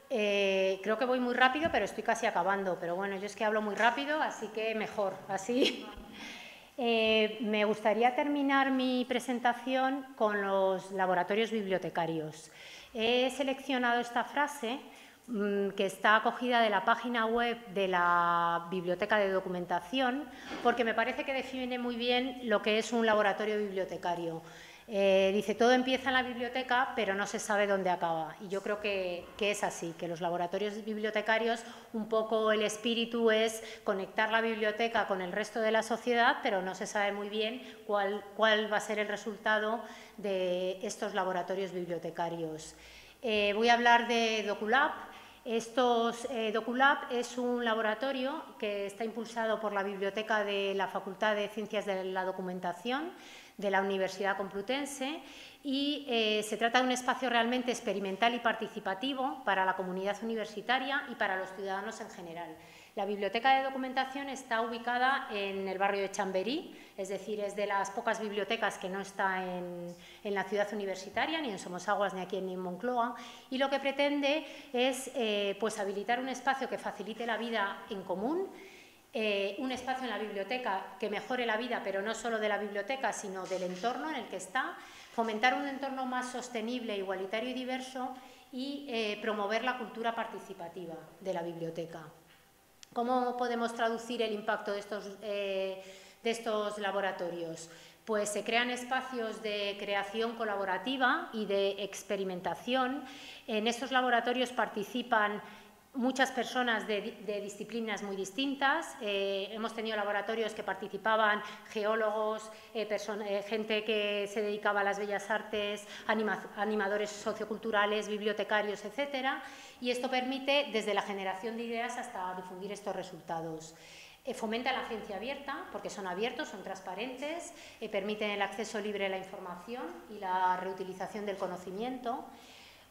Creo que voy muy rápido, pero estoy casi acabando. Pero bueno, yo es que hablo muy rápido, así que mejor, así. Me gustaría terminar mi presentación con los laboratorios bibliotecarios. He seleccionado esta frase que está acogida de la página web de la Biblioteca de Documentación, porque me parece que define muy bien lo que es un laboratorio bibliotecario. Dice, todo empieza en la biblioteca, pero no se sabe dónde acaba. Y yo creo que es así, que los laboratorios bibliotecarios, un poco el espíritu es conectar la biblioteca con el resto de la sociedad, pero no se sabe muy bien cuál va a ser el resultado de estos laboratorios bibliotecarios. Voy a hablar de DocuLab. DocuLab es un laboratorio que está impulsado por la Biblioteca de la Facultad de Ciencias de la Documentación de la Universidad Complutense y se trata de un espacio realmente experimental y participativo para la comunidad universitaria y para los ciudadanos en general. La Biblioteca de Documentación está ubicada en el barrio de Chamberí, es decir, es de las pocas bibliotecas que no está en la ciudad universitaria, ni en Somosaguas, ni aquí en Moncloa, y lo que pretende es pues habilitar un espacio que facilite la vida en común, un espacio en la biblioteca que mejore la vida, pero no solo de la biblioteca, sino del entorno en el que está, fomentar un entorno más sostenible, igualitario y diverso y promover la cultura participativa de la biblioteca. ¿Cómo podemos traducir el impacto de estos laboratorios? Pues se crean espacios de creación colaborativa y de experimentación. En estos laboratorios participan muchas personas de disciplinas muy distintas. Hemos tenido laboratorios que participaban geólogos, gente que se dedicaba a las bellas artes, animadores socioculturales, bibliotecarios, etcétera. Y esto permite, desde la generación de ideas hasta difundir estos resultados. Fomenta la ciencia abierta, porque son abiertos, son transparentes, permiten el acceso libre a la información y la reutilización del conocimiento.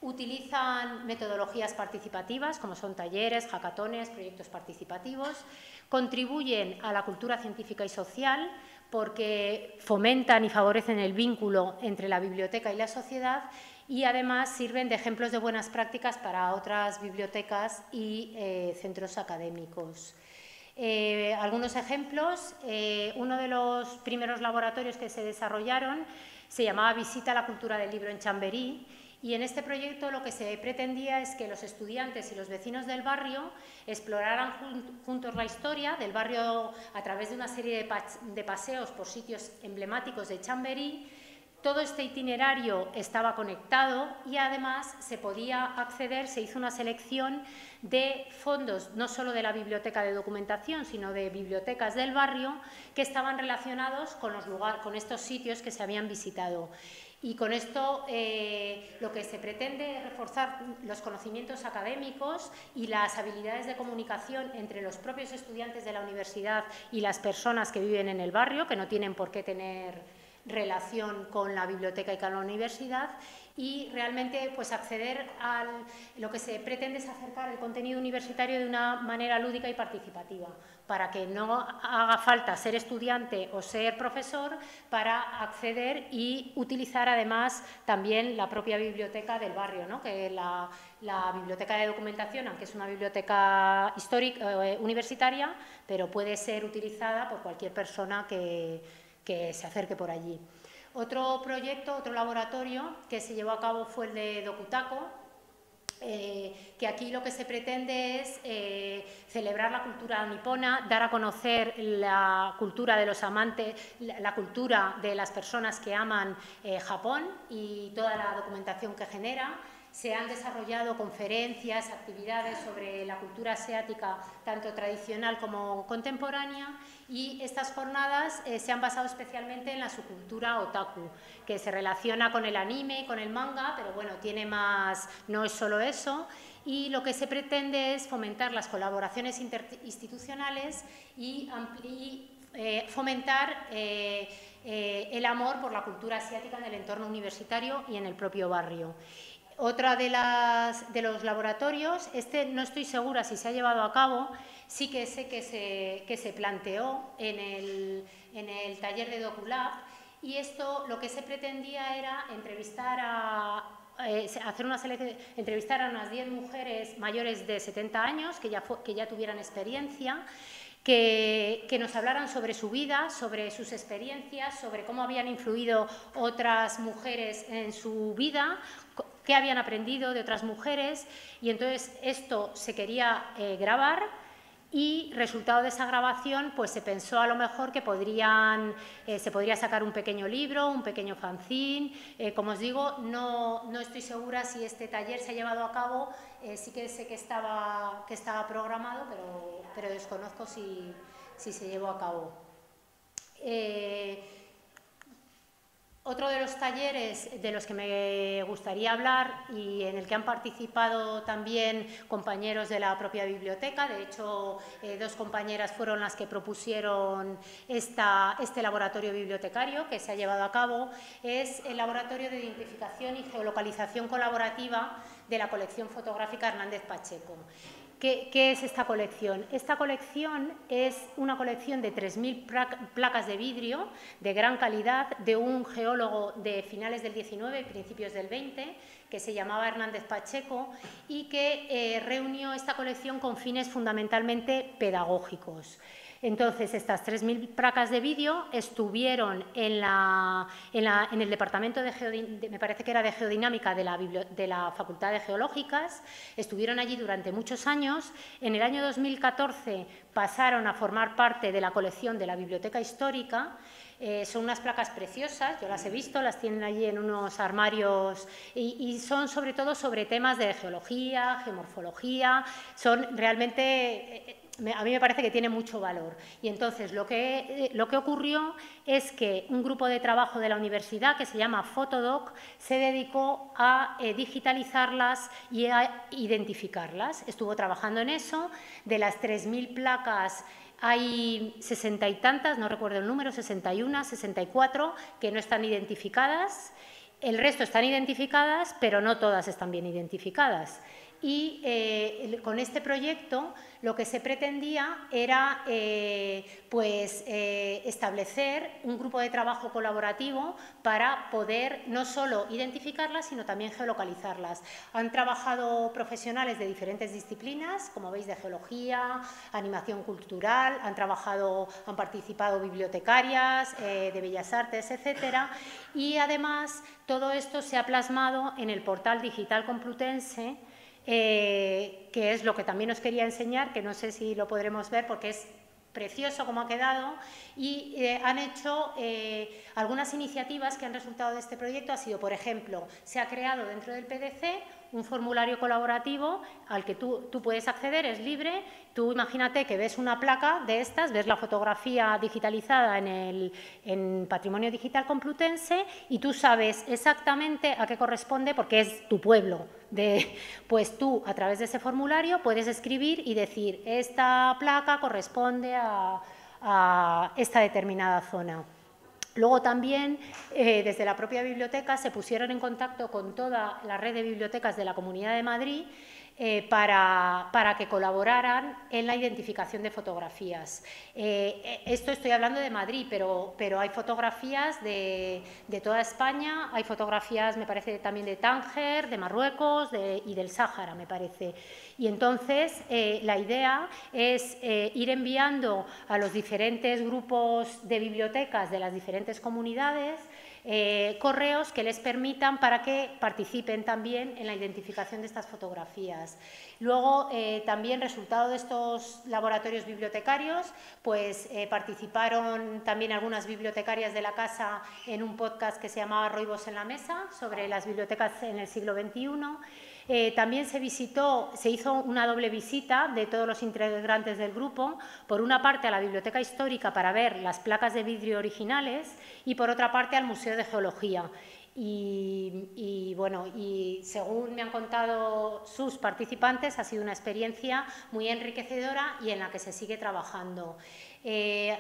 Utilizan metodologías participativas, como son talleres, hackatones, proyectos participativos. Contribuyen a la cultura científica y social, porque fomentan y favorecen el vínculo entre la biblioteca y la sociedad, y además sirven de ejemplos de buenas prácticas para otras bibliotecas y centros académicos. Algunos ejemplos, uno de los primeros laboratorios que se desarrollaron se llamaba Visita a la cultura del libro en Chamberí, y en este proyecto lo que se pretendía es que los estudiantes y los vecinos del barrio exploraran juntos la historia del barrio a través de una serie de paseos por sitios emblemáticos de Chamberí. Todo este itinerario estaba conectado y además se podía acceder, se hizo una selección de fondos, no solo de la Biblioteca de Documentación, sino de bibliotecas del barrio que estaban relacionados con estos sitios que se habían visitado. Y con esto lo que se pretende es reforzar los conocimientos académicos y las habilidades de comunicación entre los propios estudiantes de la universidad y las personas que viven en el barrio, que no tienen por qué tener relación con la biblioteca y con la universidad, y realmente pues acceder a lo que se pretende es acercar el contenido universitario de una manera lúdica y participativa, para que no haga falta ser estudiante o ser profesor para acceder y utilizar además también la propia biblioteca del barrio, ¿no? Que la Biblioteca de Documentación, aunque es una biblioteca histórica, universitaria, pero puede ser utilizada por cualquier persona que se acerque por allí. Otro proyecto, otro laboratorio que se llevó a cabo fue el de Docutaco, que aquí lo que se pretende es celebrar la cultura nipona, dar a conocer la cultura de los amantes, la cultura de las personas que aman Japón y toda la documentación que genera. Se han desarrollado conferencias, actividades sobre la cultura asiática, tanto tradicional como contemporánea, y estas jornadas se han basado especialmente en la subcultura otaku, que se relaciona con el anime y con el manga, pero bueno, tiene más, no es solo eso, y lo que se pretende es fomentar las colaboraciones interinstitucionales y fomentar el amor por la cultura asiática en el entorno universitario y en el propio barrio. Otra de los laboratorios, no estoy segura si se ha llevado a cabo, sí que sé que se planteó en el taller de DocuLab, y esto lo que se pretendía era entrevistar entrevistar a unas 10 mujeres mayores de 70 años que ya tuvieran experiencia, que nos hablaran sobre su vida, sobre sus experiencias, sobre cómo habían influido otras mujeres en su vida, qué habían aprendido de otras mujeres, y entonces esto se quería grabar, y resultado de esa grabación pues se pensó a lo mejor que se podría sacar un pequeño libro, un pequeño fanzine. Como os digo, no estoy segura si este taller se ha llevado a cabo, sí que sé que estaba programado, pero desconozco si se llevó a cabo. Otro de los talleres de los que me gustaría hablar, y en el que han participado también compañeros de la propia biblioteca, de hecho 2 compañeras fueron las que propusieron este laboratorio bibliotecario que se ha llevado a cabo, es el Laboratorio de Identificación y Geolocalización Colaborativa de la colección fotográfica Hernández Pacheco. ¿Qué es esta colección? Esta colección es una colección de 3.000 placas de vidrio de gran calidad de un geólogo de finales del 19 y principios del 20, que se llamaba Hernández Pacheco, y que reunió esta colección con fines fundamentalmente pedagógicos. Entonces, estas 3.000 placas de vídeo estuvieron en el departamento me parece que era de Geodinámica de la Facultad de Geológicas, estuvieron allí durante muchos años. En el año 2014 pasaron a formar parte de la colección de la Biblioteca Histórica. Son unas placas preciosas, yo las he visto, las tienen allí en unos armarios, y son sobre todo sobre temas de geología, geomorfología, son realmente... A mí me parece que tiene mucho valor. Y entonces lo que ocurrió es que un grupo de trabajo de la universidad que se llama Fotodoc se dedicó a digitalizarlas y a identificarlas. Estuvo trabajando en eso. De las 3.000 placas hay 60 y tantas, no recuerdo el número, 61, 64, que no están identificadas. El resto están identificadas, pero no todas están bien identificadas. Y con este proyecto lo que se pretendía era establecer un grupo de trabajo colaborativo para poder no solo identificarlas, sino también geolocalizarlas. Han trabajado profesionales de diferentes disciplinas, como veis, de geología, animación cultural, han participado bibliotecarias de Bellas Artes, etcétera, y además todo esto se ha plasmado en el portal digital Complutense, que es lo que también os quería enseñar, que no sé si lo podremos ver porque es precioso como ha quedado, y han hecho algunas iniciativas que han resultado de este proyecto. Ha sido, por ejemplo, se ha creado dentro del PDC un formulario colaborativo al que tú puedes acceder, es libre. Tú imagínate que ves una placa de estas, ves la fotografía digitalizada en Patrimonio Digital Complutense, y tú sabes exactamente a qué corresponde porque es tu pueblo. Pues tú, a través de ese formulario, puedes escribir y decir: esta placa corresponde a esta determinada zona. Luego también, desde la propia biblioteca, se pusieron en contacto con toda la red de bibliotecas de la Comunidad de Madrid para que colaboraran en la identificación de fotografías. Esto estoy hablando de Madrid, pero hay fotografías de toda España, hay fotografías, me parece, también de Tánger, de Marruecos y del Sáhara, me parece. Y entonces la idea es ir enviando a los diferentes grupos de bibliotecas de las diferentes comunidades correos que les permitan para que participen también en la identificación de estas fotografías. Luego, también, resultado de estos laboratorios bibliotecarios, pues participaron también algunas bibliotecarias de la casa en un podcast que se llamaba Roibos en la Mesa, sobre las bibliotecas en el siglo XXI. También se hizo una doble visita de todos los integrantes del grupo, por una parte a la Biblioteca Histórica para ver las placas de vidrio originales y por otra parte al Museo de Geología. Y según me han contado sus participantes, ha sido una experiencia muy enriquecedora y en la que se sigue trabajando.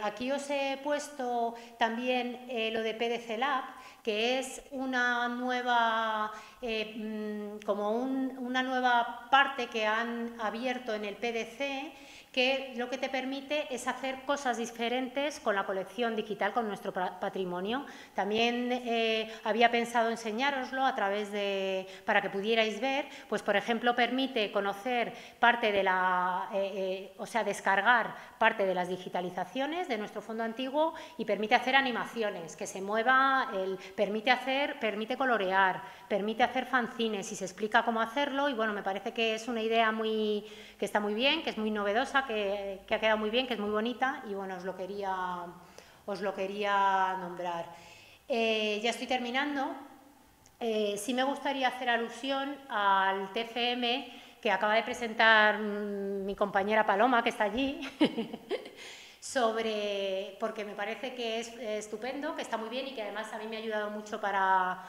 Aquí os he puesto también lo de PDC Lab, que es una nueva como una nueva parte que han abierto en el PDC, que lo que te permite es hacer cosas diferentes con la colección digital, con nuestro patrimonio. También había pensado enseñároslo a través de, para que pudierais ver, pues por ejemplo permite conocer parte de la, o sea, descargar parte de las digitalizaciones de nuestro fondo antiguo y permite hacer animaciones, que se mueva, permite colorear, permite hacer fanzines y se explica cómo hacerlo y bueno, me parece que es una idea que está muy bien, que es muy novedosa, que ha quedado muy bien, que es muy bonita y bueno, os lo quería nombrar. Ya estoy terminando. Sí me gustaría hacer alusión al TFM que acaba de presentar mi compañera Paloma, que está allí, porque me parece que es estupendo, que está muy bien y que además a mí me ha ayudado mucho para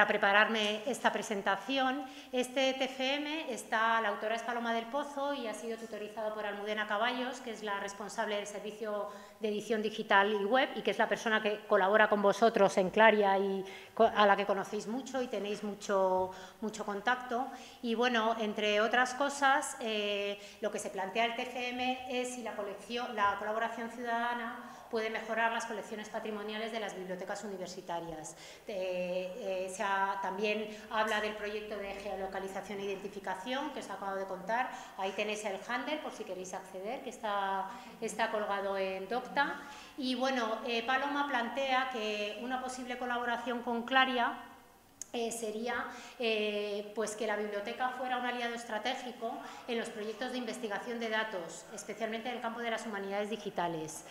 prepararme esta presentación. Este TFM la autora es Paloma del Pozo y ha sido tutorizado por Almudena Caballos, que es la responsable del servicio de edición digital y web y que es la persona que colabora con vosotros en Claria y a la que conocéis mucho y tenéis mucho contacto. Y bueno, entre otras cosas, lo que se plantea el TFM es si la colaboración ciudadana puede mejorar las colecciones patrimoniales de las bibliotecas universitarias. También habla del proyecto de geolocalización e identificación que os acabo de contar. Ahí tenéis el handle por si queréis acceder, que está colgado en Docta. Y bueno, Paloma plantea que una posible colaboración con Claria sería pues que la biblioteca fuera un aliado estratégico en los proyectos de investigación de datos, especialmente en el campo de las humanidades digitales.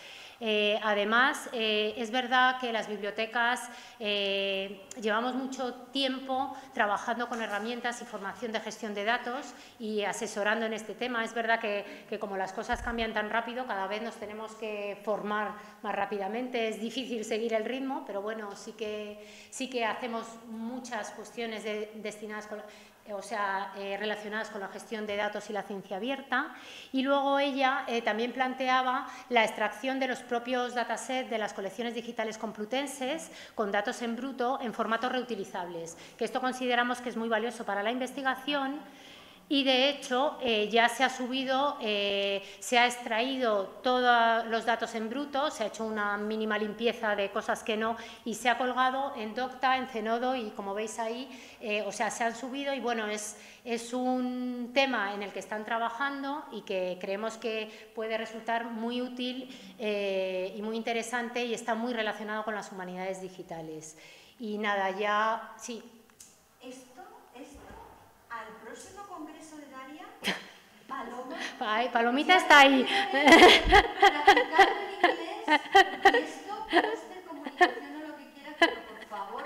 Además, es verdad que las bibliotecas llevamos mucho tiempo trabajando con herramientas y formación de gestión de datos y asesorando en este tema. Es verdad que como las cosas cambian tan rápido, cada vez nos tenemos que formar más rápidamente. Es difícil seguir el ritmo, pero bueno, sí que hacemos muchas cuestiones destinadas relacionadas con la gestión de datos y la ciencia abierta. Y luego ella también planteaba la extracción de los propios datasets de las colecciones digitales complutenses con datos en bruto en formatos reutilizables, que esto consideramos que es muy valioso para la investigación. Y de hecho ya se ha subido, se ha extraído todos los datos en bruto, se ha hecho una mínima limpieza de cosas que no y se ha colgado en Docta, en Zenodo y como veis ahí, se han subido y bueno, es un tema en el que están trabajando y que creemos que puede resultar muy útil y muy interesante y está muy relacionado con las humanidades digitales. Y nada, ya, sí. Esto, al próximo congreso de Daria, Paloma... Ay, Palomita está ahí. Practicar en inglés, y esto, póster, comunicación o lo que quieras, pero por favor.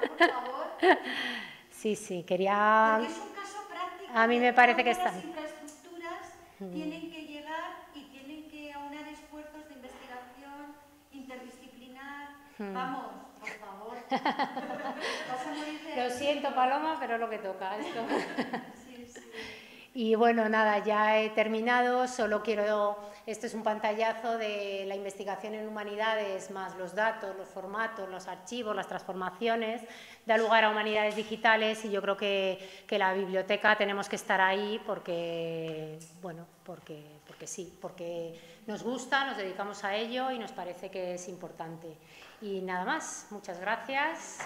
Sí, quería... Porque es un caso práctico. A mí me parece que está. Las infraestructuras tienen que llegar y tienen que aunar esfuerzos de investigación interdisciplinar. Vamos, por favor. Vas a morir de... Lo siento, Paloma, pero es lo que toca esto. Sí. Y bueno, nada, ya he terminado, solo quiero... Esto es un pantallazo de la investigación en humanidades, más los datos, los formatos, los archivos, las transformaciones, da lugar a humanidades digitales y yo creo que la biblioteca tenemos que estar ahí porque, bueno, porque sí, porque nos gusta, nos dedicamos a ello y nos parece que es importante. Y nada más, muchas gracias.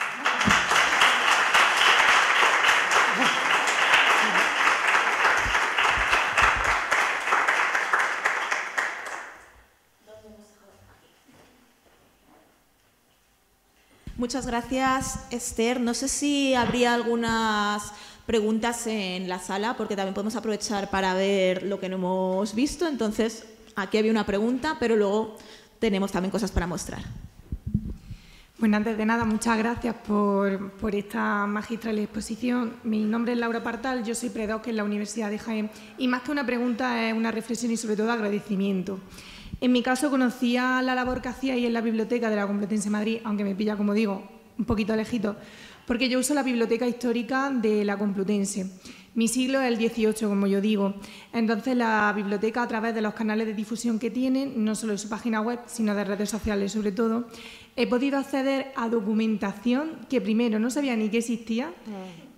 Muchas gracias, Esther. No sé si habría algunas preguntas en la sala, porque también podemos aprovechar para ver lo que no hemos visto. Entonces, aquí había una pregunta, pero luego tenemos también cosas para mostrar. Bueno, antes de nada, muchas gracias por esta magistral exposición. Mi nombre es Laura Partal, yo soy predoc en la Universidad de Jaén y más que una pregunta es una reflexión y sobre todo agradecimiento. En mi caso conocía la labor que hacíais en la biblioteca de la Complutense Madrid, aunque me pilla, como digo, un poquito lejito, porque yo uso la biblioteca histórica de la Complutense. Mi siglo es el 18, como yo digo. Entonces, la biblioteca, a través de los canales de difusión que tiene, no solo de su página web, sino de redes sociales sobre todo, he podido acceder a documentación que primero no sabía ni que existía,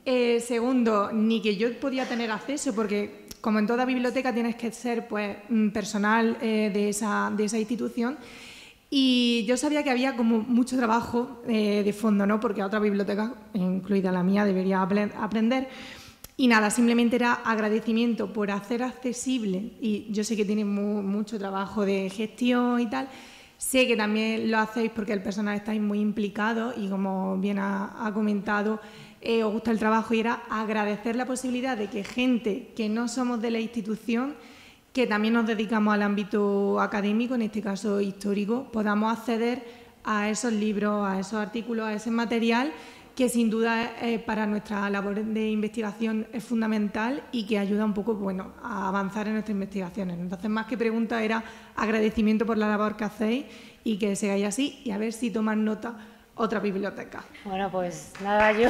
segundo, ni que yo podía tener acceso, porque como en toda biblioteca tienes que ser pues, personal de esa institución. Y yo sabía que había como mucho trabajo de fondo, ¿no? Porque otras bibliotecas, incluida la mía, debería aprender. Y nada, simplemente era agradecimiento por hacer accesible, y yo sé que tiene mucho trabajo de gestión y tal, sé que también lo hacéis porque el personal estáis muy implicado y como bien ha comentado, os gusta el trabajo, y era agradecer la posibilidad de que gente que no somos de la institución, que también nos dedicamos al ámbito académico, en este caso histórico, podamos acceder a esos libros, a esos artículos, a ese material que sin duda para nuestra labor de investigación es fundamental y que ayuda un poco bueno, a avanzar en nuestras investigaciones. Entonces, más que pregunta, era agradecimiento por la labor que hacéis y que sigáis así, y a ver si toman nota otra biblioteca. Bueno, pues nada, yo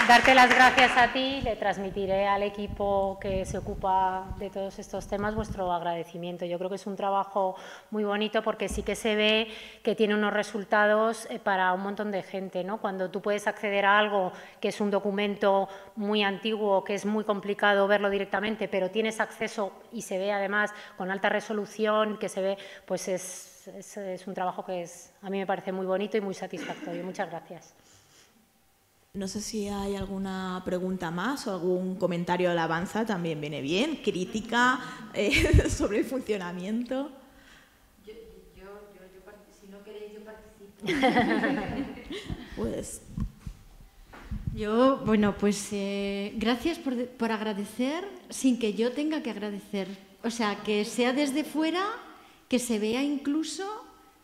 darte las gracias a ti, le transmitiré al equipo que se ocupa de todos estos temas vuestro agradecimiento. Yo creo que es un trabajo muy bonito porque sí que se ve que tiene unos resultados para un montón de gente, ¿no? Cuando tú puedes acceder a algo que es un documento muy antiguo, que es muy complicado verlo directamente, pero tienes acceso y se ve además con alta resolución, que se ve, pues es un trabajo que a mí me parece muy bonito y muy satisfactorio. Muchas gracias. No sé si hay alguna pregunta más o algún comentario de alabanza, también viene bien, crítica sobre el funcionamiento. Si no queréis, yo participo. Pues... Yo, bueno, pues gracias por agradecer sin que yo tenga que agradecer. O sea, que sea desde fuera, que se vea incluso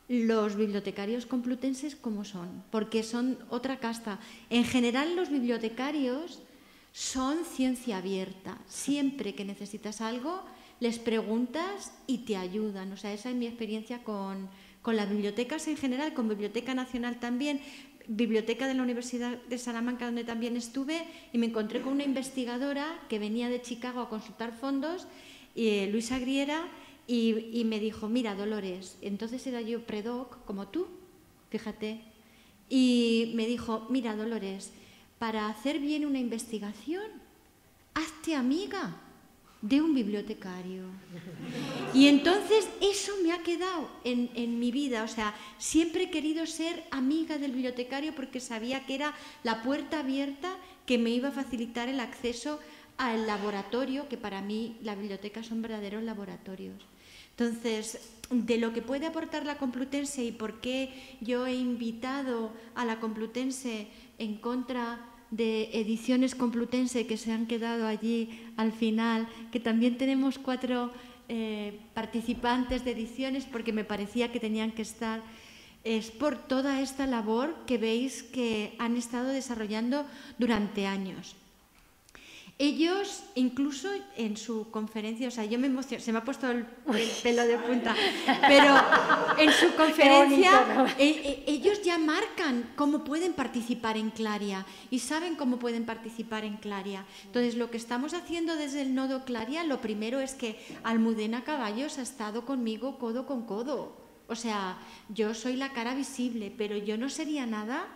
los bibliotecarios complutenses como son, porque son otra casta. En general, los bibliotecarios son ciencia abierta. Siempre que necesitas algo, les preguntas y te ayudan. O sea, esa es mi experiencia con las bibliotecas en general, con Biblioteca Nacional también, Biblioteca de la Universidad de Salamanca, donde también estuve, y me encontré con una investigadora que venía de Chicago a consultar fondos, Luisa Griera, y me dijo, mira, Dolores, entonces era yo predoc, como tú, fíjate, y me dijo, mira, Dolores, para hacer bien una investigación, hazte amiga de un bibliotecario. Y entonces eso me ha quedado en mi vida, o sea, siempre he querido ser amiga del bibliotecario porque sabía que era la puerta abierta que me iba a facilitar el acceso al laboratorio, que para mí las bibliotecas son verdaderos laboratorios. Entonces, de lo que puede aportar la Complutense y por qué yo he invitado a la Complutense en contra de Ediciones Complutense que se han quedado allí al final, que también tenemos 4 participantes de ediciones porque me parecía que tenían que estar, es por toda esta labor que veis que han estado desarrollando durante años. Ellos, incluso en su conferencia, o sea, yo me emociono, se me ha puesto el pelo de punta, pero en su conferencia bonito, ¿no? Ellos ya marcan cómo pueden participar en Claria y saben cómo pueden participar en Claria. Entonces, lo que estamos haciendo desde el nodo Claria, lo primero es que Almudena Caballos ha estado conmigo codo con codo. O sea, yo soy la cara visible, pero yo no sería nada,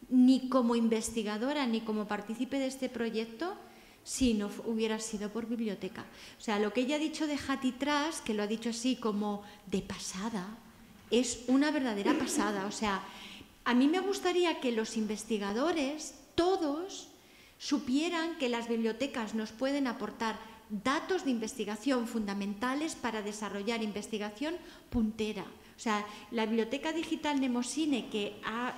ni como investigadora, ni como partícipe de este proyecto, si no hubiera sido por biblioteca. O sea, lo que ella ha dicho de Hatitras, que lo ha dicho así como de pasada, es una verdadera pasada. O sea, a mí me gustaría que los investigadores, todos, supieran que las bibliotecas nos pueden aportar datos de investigación fundamentales para desarrollar investigación puntera. O sea, la Biblioteca Digital Nemosine, que ha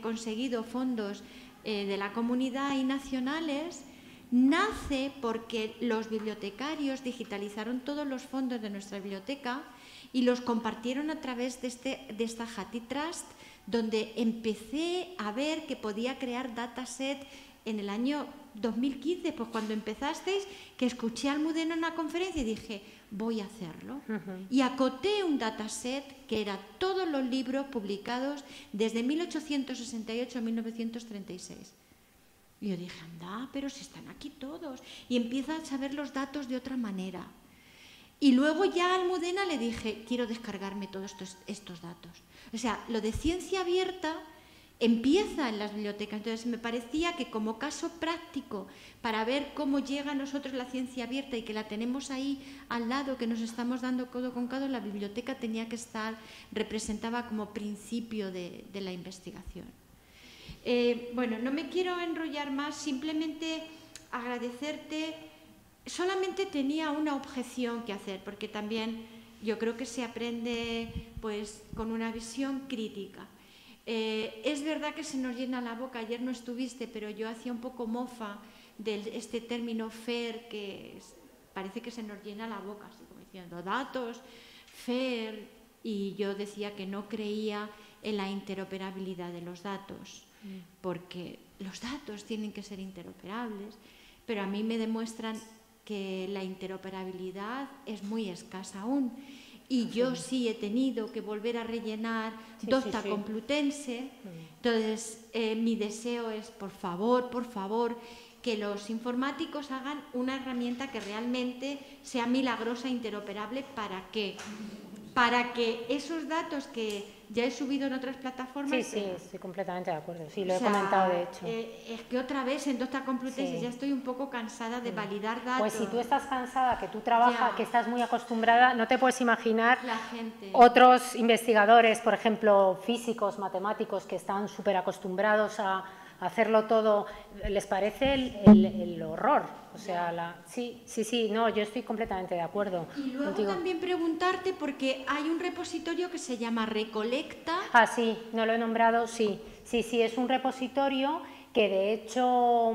conseguido fondos de la comunidad y nacionales, nace porque los bibliotecarios digitalizaron todos los fondos de nuestra biblioteca y los compartieron a través de esta Hatitrust, donde empecé a ver que podía crear dataset en el año 2015, pues cuando empezasteis, que escuché a Almudena en una conferencia y dije, voy a hacerlo. Y acoté un dataset que era todos los libros publicados desde 1868 a 1936. Y yo dije, anda, pero si están aquí todos. Y empiezas a ver los datos de otra manera. Y luego ya a Almudena le dije, quiero descargarme todos estos datos. O sea, lo de ciencia abierta empieza en las bibliotecas. Entonces me parecía que como caso práctico para ver cómo llega a nosotros la ciencia abierta y que la tenemos ahí al lado, que nos estamos dando codo con codo, la biblioteca tenía que estar, representaba como principio de la investigación. Bueno, no me quiero enrollar más, simplemente agradecerte. Solamente tenía una objeción que hacer, porque también yo creo que se aprende pues, con una visión crítica. Es verdad que se nos llena la boca, ayer no estuviste, pero yo hacía un poco mofa de este término FAIR, que parece que se nos llena la boca, así como diciendo datos, FAIR, y yo decía que no creía en la interoperabilidad de los datos, porque los datos tienen que ser interoperables, pero a mí me demuestran que la interoperabilidad es muy escasa aún. Y yo sí he tenido que volver a rellenar Docta Complutense. Entonces, mi deseo es, por favor, que los informáticos hagan una herramienta que realmente sea milagrosa e interoperable. ¿Para qué? Para que esos datos que ya he subido en otras plataformas... Sí, estoy completamente de acuerdo. Sí, lo he comentado, de hecho. Es que otra vez en Docta Complutense ya estoy un poco cansada de validar datos. Pues si tú estás cansada, que tú trabajas, que estás muy acostumbrada, no te puedes imaginar la gente. Otros investigadores, por ejemplo, físicos, matemáticos, que están súper acostumbrados a hacerlo todo, les parece el horror. O sea, sí, no, yo estoy completamente de acuerdo. Y luego contigo. También preguntarte, porque hay un repositorio que se llama Recolecta. Ah, sí, no lo he nombrado, sí, es un repositorio que de hecho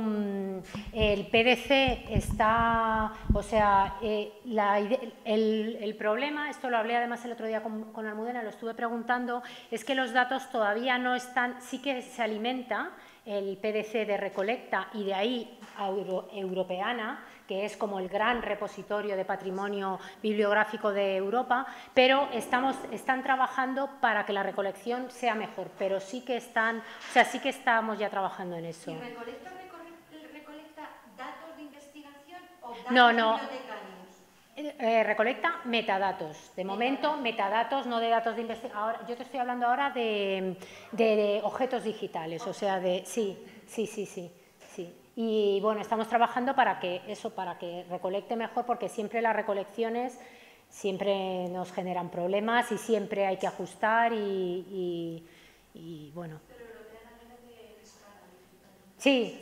el PDC está, o sea, el problema, esto lo hablé además el otro día con Almudena, lo estuve preguntando, es que los datos todavía no están, sí que se alimenta el PDC de Recolecta y de ahí a Europeana, que es como el gran repositorio de patrimonio bibliográfico de Europa, pero están trabajando para que la recolección sea mejor, pero sí que estamos ya trabajando en eso. ¿Y Recolecta datos de investigación o datos bibliotecarios? Recolecta metadatos. De momento, metadatos, no de datos de investigación. Yo te estoy hablando ahora de objetos digitales, o sea, sí. Y bueno, estamos trabajando para que recolecte mejor, porque siempre las recolecciones siempre nos generan problemas y siempre hay que ajustar y bueno. Pero lo que a nivel de escala. Sí.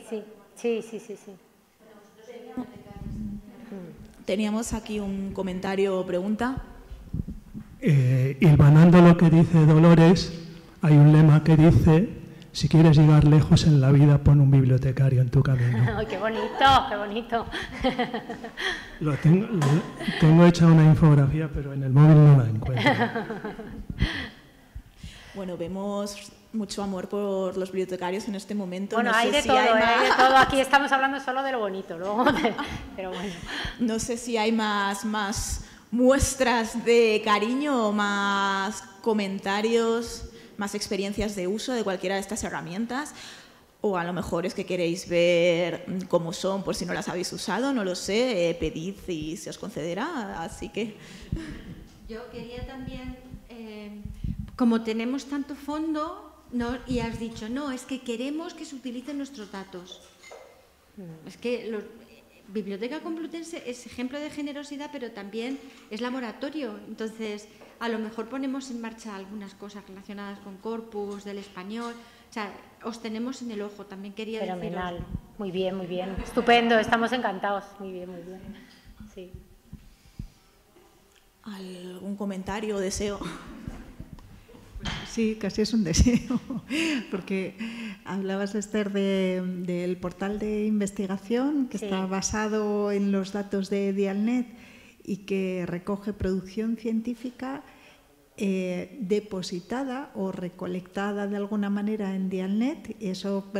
Teníamos aquí un comentario o pregunta. Hilvanando lo que dice Dolores, hay un lema que dice: si quieres llegar lejos en la vida, pon un bibliotecario en tu camino. ¡Ay, qué bonito, qué bonito! Tengo hecha una infografía, pero en el móvil no la encuentro. Bueno, vemos mucho amor por los bibliotecarios en este momento. Bueno, no hay sé de si todo, hay de todo. Aquí estamos hablando solo de lo bonito, luego, pero bueno. No sé si hay más muestras de cariño o más comentarios, más experiencias de uso de cualquiera de estas herramientas, o a lo mejor es que queréis ver cómo son por si no las habéis usado, no lo sé, pedid y se os concederá, así que... Yo quería también, como tenemos tanto fondo, ¿no? Y has dicho, no, es que queremos que se utilicen nuestros datos. Es que Biblioteca Complutense es ejemplo de generosidad, pero también es laboratorio. Entonces, a lo mejor ponemos en marcha algunas cosas relacionadas con corpus, del español. O sea, os tenemos en el ojo, también quería deciros. Fenomenal. Muy bien. Estupendo, estamos encantados. Muy bien. Sí. ¿Algún comentario o deseo? Sí, casi es un deseo, porque hablabas, Esther, del portal de investigación que está basado en los datos de Dialnet y que recoge producción científica depositada o recolectada de alguna manera en Dialnet. Eso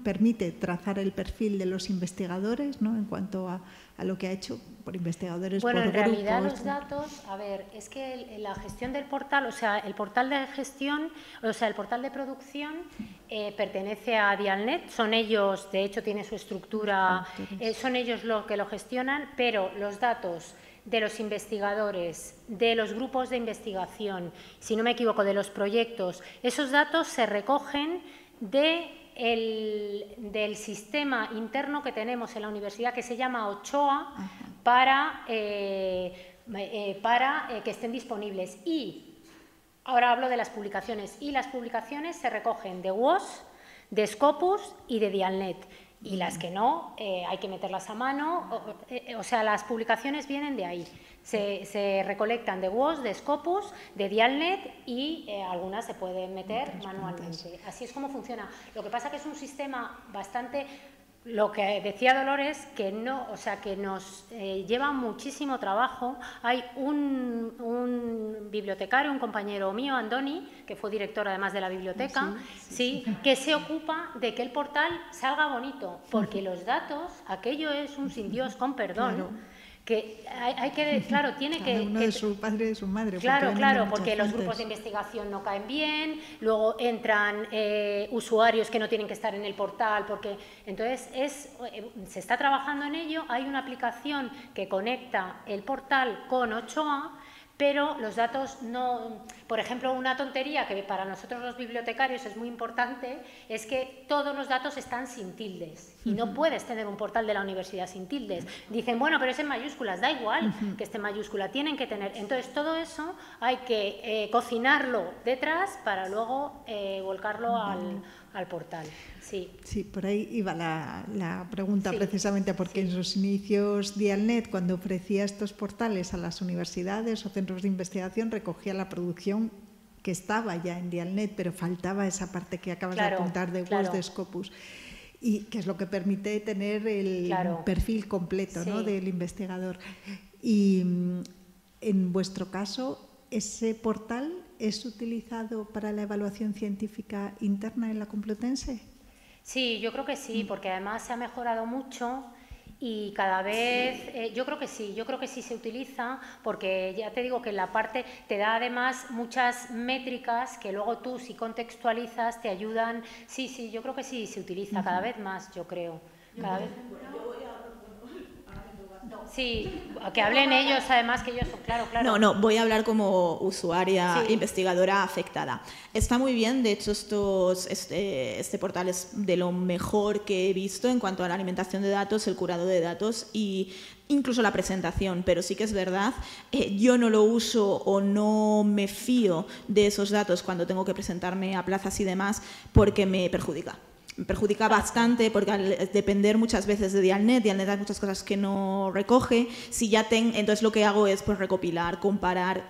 permite trazar el perfil de los investigadores, ¿no? En cuanto a lo que ha hecho. por investigadores, bueno, por grupos. Bueno, en realidad los datos, a ver, es que la gestión del portal, o sea, el portal de gestión, o sea, el portal de producción pertenece a Dialnet, son ellos, de hecho tiene su estructura, son ellos los que lo gestionan, pero los datos de los investigadores, de los grupos de investigación, si no me equivoco, de los proyectos, esos datos se recogen del sistema interno que tenemos en la universidad que se llama Ochoa para que estén disponibles. Y ahora hablo de las publicaciones. Y las publicaciones se recogen de WOS, de Scopus y de Dialnet. Y las que no, hay que meterlas a mano. O sea, las publicaciones vienen de ahí. Se recolectan de WOS, de Scopus, de Dialnet y algunas se pueden meter manualmente. Así es como funciona. Lo que pasa que es un sistema bastante... Lo que decía Dolores, que no, o sea, que nos lleva muchísimo trabajo. Hay un bibliotecario, un compañero mío, Andoni, que fue director además de la biblioteca, sí, que se ocupa de que el portal salga bonito, porque los datos, aquello es un sin Dios, con perdón. Claro. Que hay que, claro, tiene Cada uno de su padre y de su madre. Claro, claro, porque los grupos de investigación no caen bien, luego entran usuarios que no tienen que estar en el portal, porque entonces se está trabajando en ello. Hay una aplicación que conecta el portal con Ochoa, pero los datos no... Por ejemplo, una tontería que para nosotros los bibliotecarios es muy importante es que todos los datos están sin tildes y no puedes tener un portal de la universidad sin tildes. Dicen, bueno, pero es en mayúsculas, da igual que esté en mayúscula, tienen que tener... Entonces, todo eso hay que cocinarlo detrás para luego volcarlo al portal. Sí. Sí, por ahí iba la pregunta precisamente, porque en sus inicios Dialnet, cuando ofrecía estos portales a las universidades o centros de investigación, recogía la producción que estaba ya en Dialnet, pero faltaba esa parte que acabas de apuntar de WOS, de Scopus, y que es lo que permite tener el perfil completo, ¿no?, del investigador. Y en vuestro caso, ¿ese portal es utilizado para la evaluación científica interna en la Complutense? Sí, yo creo que sí, porque además se ha mejorado mucho y cada vez, yo creo que sí se utiliza, porque ya te digo que en la parte te da además muchas métricas que luego tú, si contextualizas, te ayudan. Sí, yo creo que sí se utiliza cada vez más, yo creo. Cada vez. Sí, que hablen ellos, además que ellos, claro. No, voy a hablar como usuaria, investigadora afectada. Está muy bien, de hecho este portal es de lo mejor que he visto en cuanto a la alimentación de datos, el curado de datos y incluso la presentación, pero sí que es verdad, yo no lo uso o no me fío de esos datos cuando tengo que presentarme a plazas y demás porque me perjudica. Me perjudica bastante porque al depender muchas veces de Dialnet hay muchas cosas que no recoge. Entonces lo que hago es pues recopilar, comparar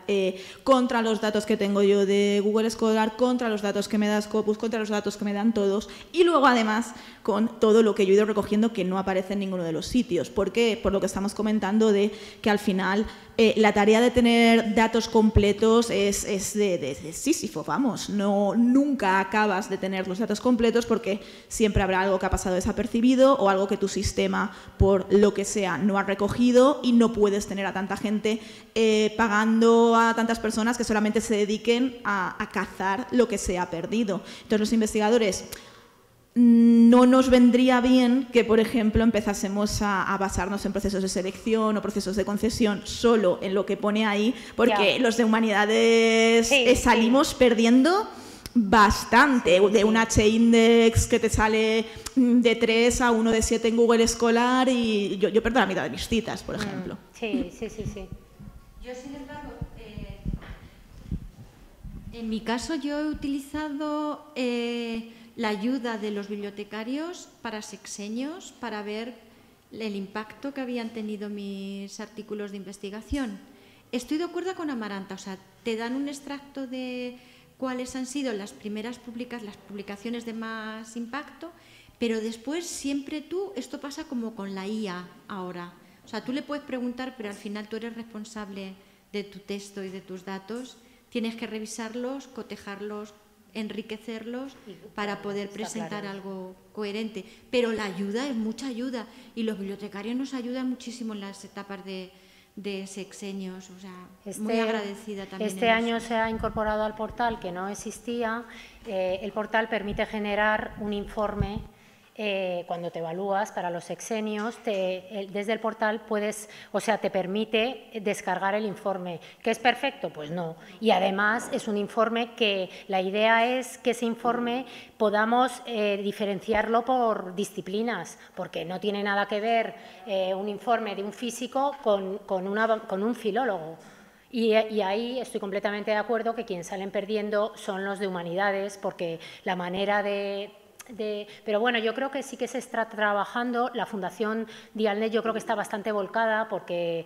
contra los datos que tengo yo de Google Scholar, contra los datos que me da Scopus, contra los datos que me dan todos y luego además con todo lo que yo he ido recogiendo que no aparece en ninguno de los sitios. ¿Por qué? Por lo que estamos comentando de que al final la tarea de tener datos completos es de Sísifo, vamos. Nunca acabas de tener los datos completos porque siempre habrá algo que ha pasado desapercibido o algo que tu sistema, por lo que sea, no ha recogido y no puedes tener a tanta gente pagando a tantas personas que solamente se dediquen a cazar lo que se ha perdido. Entonces los investigadores... No nos vendría bien que, por ejemplo, empezásemos a basarnos en procesos de selección o procesos de concesión solo en lo que pone ahí, porque los de humanidades salimos perdiendo bastante. De un H-index que te sale de 3 a 1 de 7 en Google Scholar y yo pierdo la mitad de mis citas, por ejemplo. Sí. Yo, sin embargo, en mi caso yo he utilizado... la ayuda de los bibliotecarios para sexenios, para ver el impacto que habían tenido mis artículos de investigación. Estoy de acuerdo con Amaranta, o sea, te dan un extracto de cuáles han sido las primeras las publicaciones de más impacto, pero después siempre esto pasa como con la IA ahora. O sea, tú le puedes preguntar, pero al final tú eres responsable de tu texto y de tus datos, tienes que revisarlos, cotejarlos enriquecerlos para poder presentar algo coherente. Pero la ayuda es mucha ayuda y los bibliotecarios nos ayudan muchísimo en las etapas de sexenios, o sea, muy agradecida también. Este año se ha incorporado al portal, que no existía. El portal permite generar un informe cuando te evalúas para los sexenios. Desde el portal puedes, o sea, te permite descargar el informe. ¿Que es perfecto? Pues no. Y además es un informe que la idea es que ese informe podamos diferenciarlo por disciplinas, porque no tiene nada que ver un informe de un físico con un filólogo. Y ahí estoy completamente de acuerdo que quienes salen perdiendo son los de humanidades, porque la manera pero bueno, yo creo que sí que se está trabajando. La Fundación Dialnet yo creo que está bastante volcada porque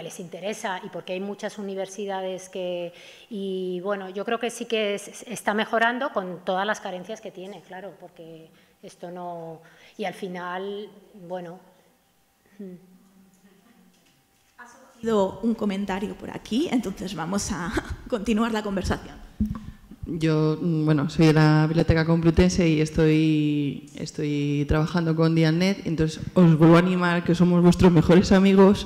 les interesa y porque hay muchas universidades y bueno, yo creo que sí que está mejorando con todas las carencias que tiene, claro, porque esto no... Y al final, bueno... Ha surgido un comentario por aquí, entonces vamos a continuar la conversación. Yo, bueno, soy de la Biblioteca Complutense y estoy trabajando con Dialnet, entonces os vuelvo a animar, que somos vuestros mejores amigos,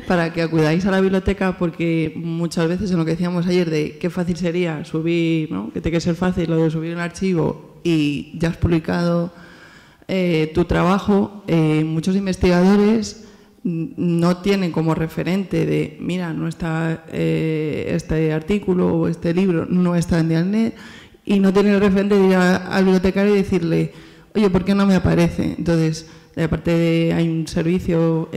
para que acudáis a la biblioteca, porque muchas veces en lo que decíamos ayer de qué fácil sería subir, ¿no? Que tiene que ser fácil lo de subir un archivo y ya has publicado tu trabajo, muchos investigadores no tienen como referente de, mira, no está este artículo o este libro no está en Dialnet, y no tienen el referente de ir al bibliotecario y decirle, oye, ¿por qué no me aparece? Entonces, aparte hay un servicio,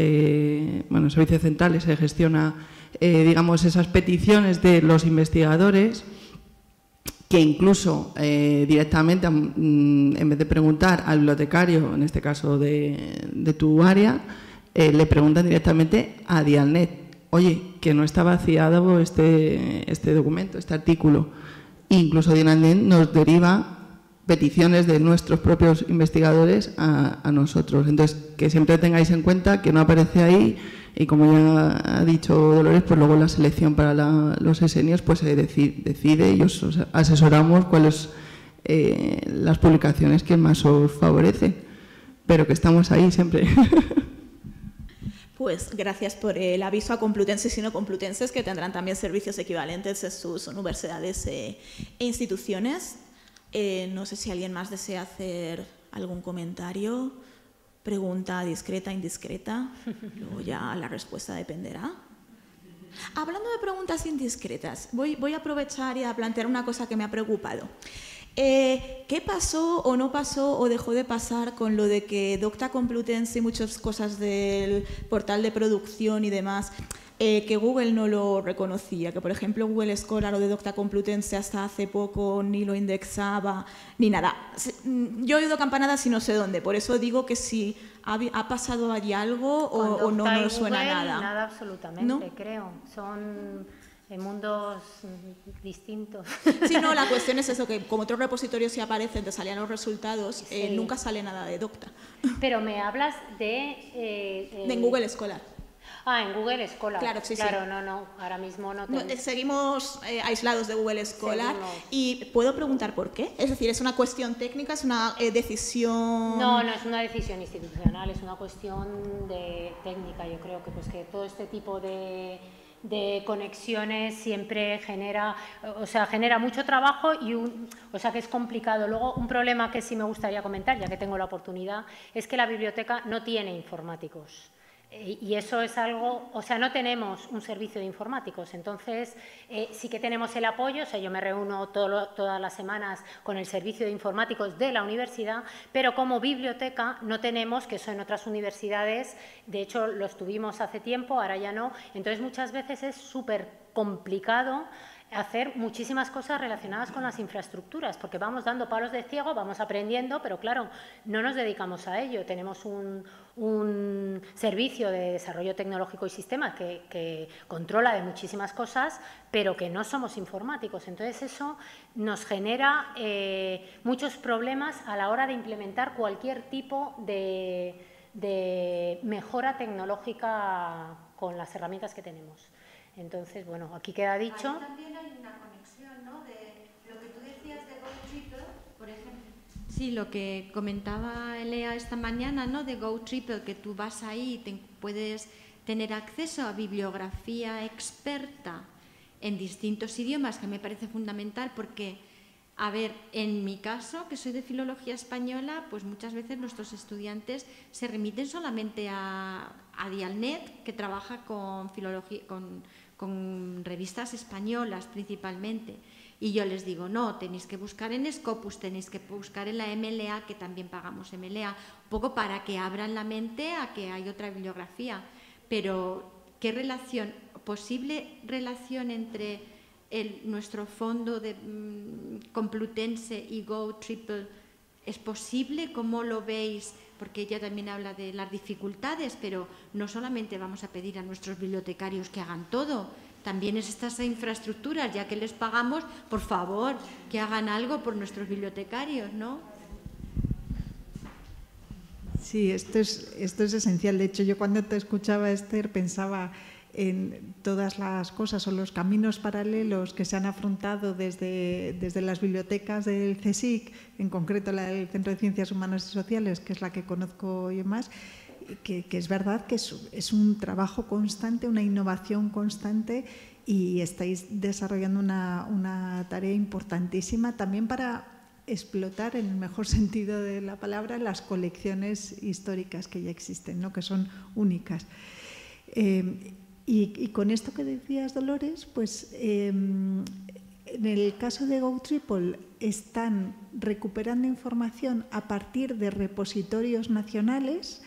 bueno, servicio central, se gestiona, digamos, esas peticiones de los investigadores, que incluso directamente, en vez de preguntar al bibliotecario, en este caso de tu área, le preguntan directamente a Dialnet, oye, que no está vaciado este documento, este artículo. E incluso Dialnet nos deriva peticiones de nuestros propios investigadores a nosotros. Entonces, que siempre tengáis en cuenta que no aparece ahí, y como ya ha dicho Dolores, pues luego la selección para los sexenios pues se decide y os asesoramos cuáles las publicaciones que más os favorecen. Pero que estamos ahí siempre. Pues gracias por el aviso a complutenses y no complutenses, que tendrán también servicios equivalentes en sus universidades e instituciones. No sé si alguien más desea hacer algún comentario, pregunta discreta, indiscreta, luego ya la respuesta dependerá. Hablando de preguntas indiscretas, voy a aprovechar y a plantear una cosa que me ha preocupado. ¿Qué pasó o no pasó o dejó de pasar con lo de que Docta Complutense y muchas cosas del portal de producción y demás, que Google no lo reconocía? Que, por ejemplo, Google Scholar o de Docta Complutense hasta hace poco ni lo indexaba ni nada. Yo he oído campanadas y no sé dónde, por eso digo que si ha pasado allí algo o no nos suena nada. Nada absolutamente, ¿no? Creo. Son... en mundos distintos. Sí, no, la cuestión es eso, que como otros repositorios sí aparecen, te salían los resultados, sí. Nunca sale nada de Docta. Pero me hablas de... en Google Scholar. Ah, en Google Scholar. Claro, sí, claro, sí. No, ahora mismo no tengo... Seguimos aislados de Google Scholar. Seguimos. ¿Y puedo preguntar por qué? Es decir, ¿es una cuestión técnica, es una decisión...? No es una decisión institucional, es una cuestión técnica. Yo creo que todo este tipo de conexiones siempre genera mucho trabajo que es complicado. Luego, un problema que sí me gustaría comentar, ya que tengo la oportunidad, es que la biblioteca no tiene informáticos. Y eso es algo, no tenemos un servicio de informáticos, entonces sí que tenemos el apoyo, yo me reúno todas las semanas con el servicio de informáticos de la universidad, pero como biblioteca no tenemos, que eso en otras universidades, de hecho los tuvimos hace tiempo, ahora ya no, entonces muchas veces es súper complicado hacer muchísimas cosas relacionadas con las infraestructuras, porque vamos dando palos de ciego, vamos aprendiendo, pero claro, no nos dedicamos a ello. Tenemos un servicio de desarrollo tecnológico y sistemas que controla de muchísimas cosas, pero que no somos informáticos. Entonces eso nos genera muchos problemas a la hora de implementar cualquier tipo de mejora tecnológica con las herramientas que tenemos. Entonces, bueno, aquí queda dicho. Ahí también hay una conexión, ¿no? De lo que tú decías por ejemplo, sí, lo que comentaba Lea esta mañana, ¿no? De GoTriple, que tú vas ahí y puedes tener acceso a bibliografía experta en distintos idiomas, que me parece fundamental porque, a ver, en mi caso, que soy de filología española, pues muchas veces nuestros estudiantes se remiten solamente a Dialnet, que trabaja con filología, con revistas españolas principalmente. Y yo les digo, no, tenéis que buscar en Scopus, tenéis que buscar en la MLA, que también pagamos MLA, un poco para que abran la mente a que hay otra bibliografía. Pero, ¿qué relación, posible relación entre nuestro fondo de Complutense y GoTriple es posible? ¿Cómo lo veis? Porque ella también habla de las dificultades, pero no solamente vamos a pedir a nuestros bibliotecarios que hagan todo, también es estas infraestructuras, ya que les pagamos, por favor, que hagan algo por nuestros bibliotecarios, ¿no? Sí, esto es esencial. De hecho, yo cuando te escuchaba, Esther, pensaba en todas las cosas o los caminos paralelos que se han afrontado desde las bibliotecas del CSIC, en concreto la del Centro de Ciencias Humanas y Sociales, que es la que conozco yo más, que es verdad que es un trabajo constante, una innovación constante, y estáis desarrollando una tarea importantísima también para explotar, en el mejor sentido de la palabra, las colecciones históricas que ya existen, ¿no? Que son únicas. Y con esto que decías, Dolores, pues en el caso de GoTriple están recuperando información a partir de repositorios nacionales.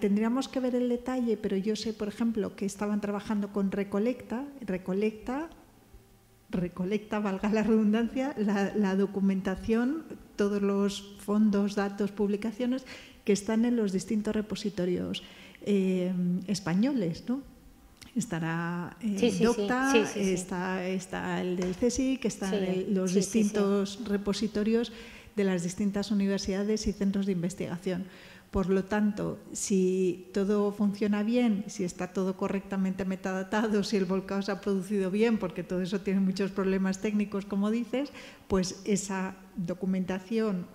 Tendríamos que ver el detalle, pero yo sé, por ejemplo, que estaban trabajando con Recolecta, valga la redundancia, la documentación, todos los fondos, datos, publicaciones que están en los distintos repositorios españoles, ¿no? Estará Docta, está el del CSIC, están los distintos repositorios de las distintas universidades y centros de investigación. Por lo tanto, si todo funciona bien, si está todo correctamente metadatado, si el volcado se ha producido bien, porque todo eso tiene muchos problemas técnicos, como dices, pues esa documentación,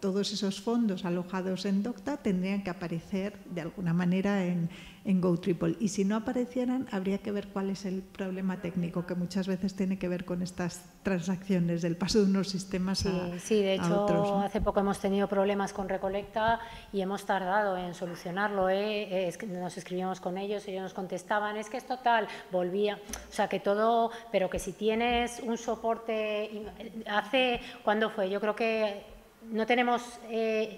todos esos fondos alojados en Docta tendrían que aparecer de alguna manera en GoTriple. Y si no aparecieran, habría que ver cuál es el problema técnico, que muchas veces tiene que ver con estas transacciones del paso de unos sistemas a otros. Sí, de hecho, hace poco hemos tenido problemas con Recolecta y hemos tardado en solucionarlo. Nos escribíamos con ellos, ellos nos contestaban, es que es total, volvía. O sea, que todo, pero que si tienes un soporte, ¿cuándo fue? Yo creo que no tenemos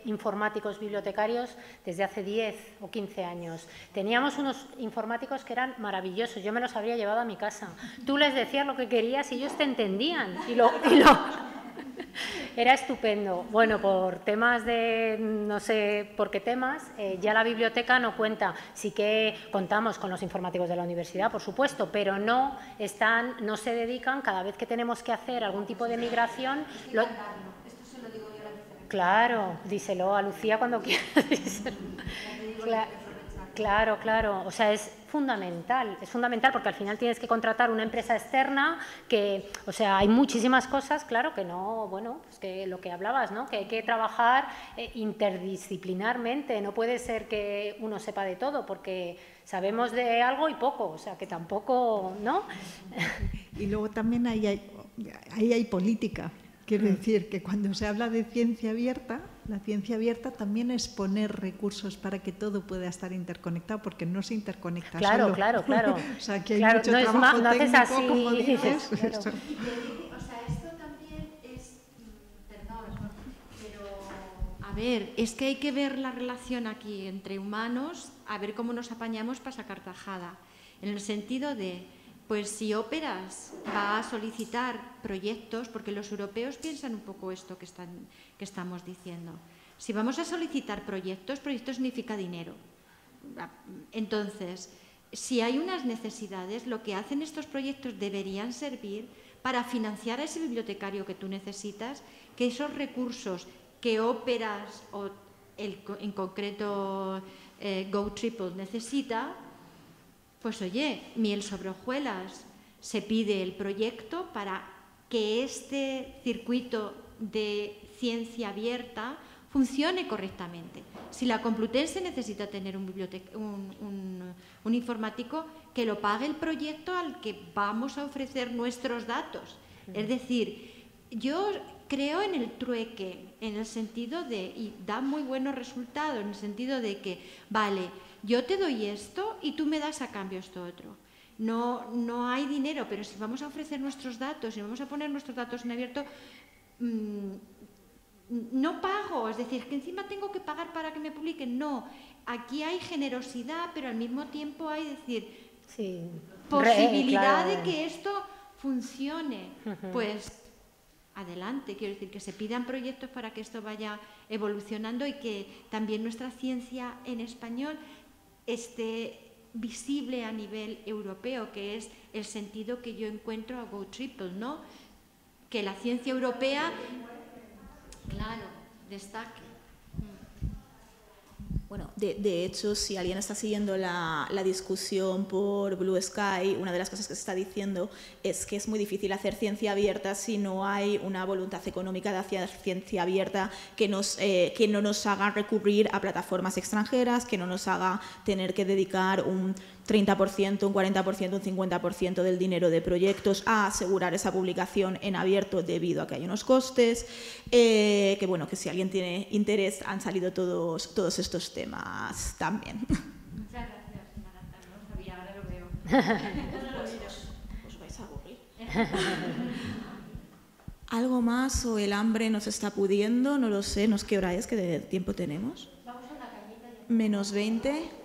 informáticos bibliotecarios desde hace 10 o 15 años. Teníamos unos informáticos que eran maravillosos, yo me los habría llevado a mi casa. Tú les decías lo que querías y ellos te entendían. Era estupendo. Bueno, por temas de, no sé por qué temas, ya la biblioteca no cuenta. Sí que contamos con los informáticos de la universidad, por supuesto, pero no se dedican, cada vez que tenemos que hacer algún tipo de migración... Claro, díselo a Lucía cuando quieras. Claro. O sea, es fundamental porque al final tienes que contratar una empresa externa que, o sea, hay muchísimas cosas, claro, que no, bueno, pues que lo que hablabas, ¿no? Que hay que trabajar interdisciplinarmente, no puede ser que uno sepa de todo porque sabemos de algo y poco, o sea, que tampoco, ¿no? Y luego también ahí hay política. Quiero decir que cuando se habla de ciencia abierta, la ciencia abierta también es poner recursos para que todo pueda estar interconectado, porque no se interconecta solo. Claro. O sea, que hay mucho trabajo técnico, como dices. O sea, esto también es... Perdón, pero... A ver, es que hay que ver la relación aquí entre humanos, a ver cómo nos apañamos para sacar tajada. En el sentido de... Pues si Óperas va a solicitar proyectos, porque los europeos piensan un poco esto que estamos diciendo. Si vamos a solicitar proyectos significa dinero. Entonces, si hay unas necesidades, lo que hacen estos proyectos deberían servir para financiar a ese bibliotecario que tú necesitas, que esos recursos que Óperas o en concreto GoTriple necesita, pues oye, miel sobre hojuelas, se pide el proyecto para que este circuito de ciencia abierta funcione correctamente. Si la Complutense necesita tener un informático, que lo pague el proyecto al que vamos a ofrecer nuestros datos. Es decir, yo creo en el trueque, en el sentido de, y da muy buenos resultados, en el sentido de que, vale, yo te doy esto y tú me das a cambio esto otro. No hay dinero, pero si vamos a ofrecer nuestros datos, si vamos a poner nuestros datos en abierto, no pago, es decir, que encima tengo que pagar para que me publiquen. No, aquí hay generosidad, pero al mismo tiempo hay, decir, sí, posibilidad claro, de que esto funcione. Pues adelante, quiero decir, que se pidan proyectos para que esto vaya evolucionando y que también nuestra ciencia en español esté visible a nivel europeo, que es el sentido que yo encuentro a Go Triple, ¿no? Que la ciencia europea, claro, destaque. Bueno, de hecho, si alguien está siguiendo la discusión por Blue Sky, una de las cosas que se está diciendo es que es muy difícil hacer ciencia abierta si no hay una voluntad económica de hacer ciencia abierta que no nos haga recurrir a plataformas extranjeras, que no nos haga tener que dedicar un 30%, un 40%, un 50% del dinero de proyectos a asegurar esa publicación en abierto debido a que hay unos costes, que bueno, que si alguien tiene interés han salido todos estos temas también. Muchas gracias, Maranta, no sabía, ahora lo veo. Os vais a aburrir. ¿Algo más o el hambre nos está pudiendo? No lo sé, no sé qué hora es, qué tiempo tenemos. Vamos a una cañita. Menos 20.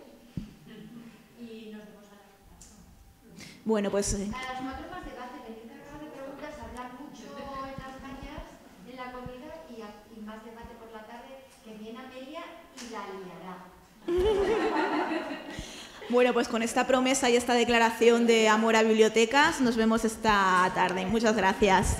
Bueno, pues... A las 4 más debate, venir a de preguntas, hablar mucho en las cañas, en la comida y más debate por la tarde, que viene Amelia y la liará. Bueno, pues con esta promesa y esta declaración de amor a bibliotecas nos vemos esta tarde. Muchas gracias.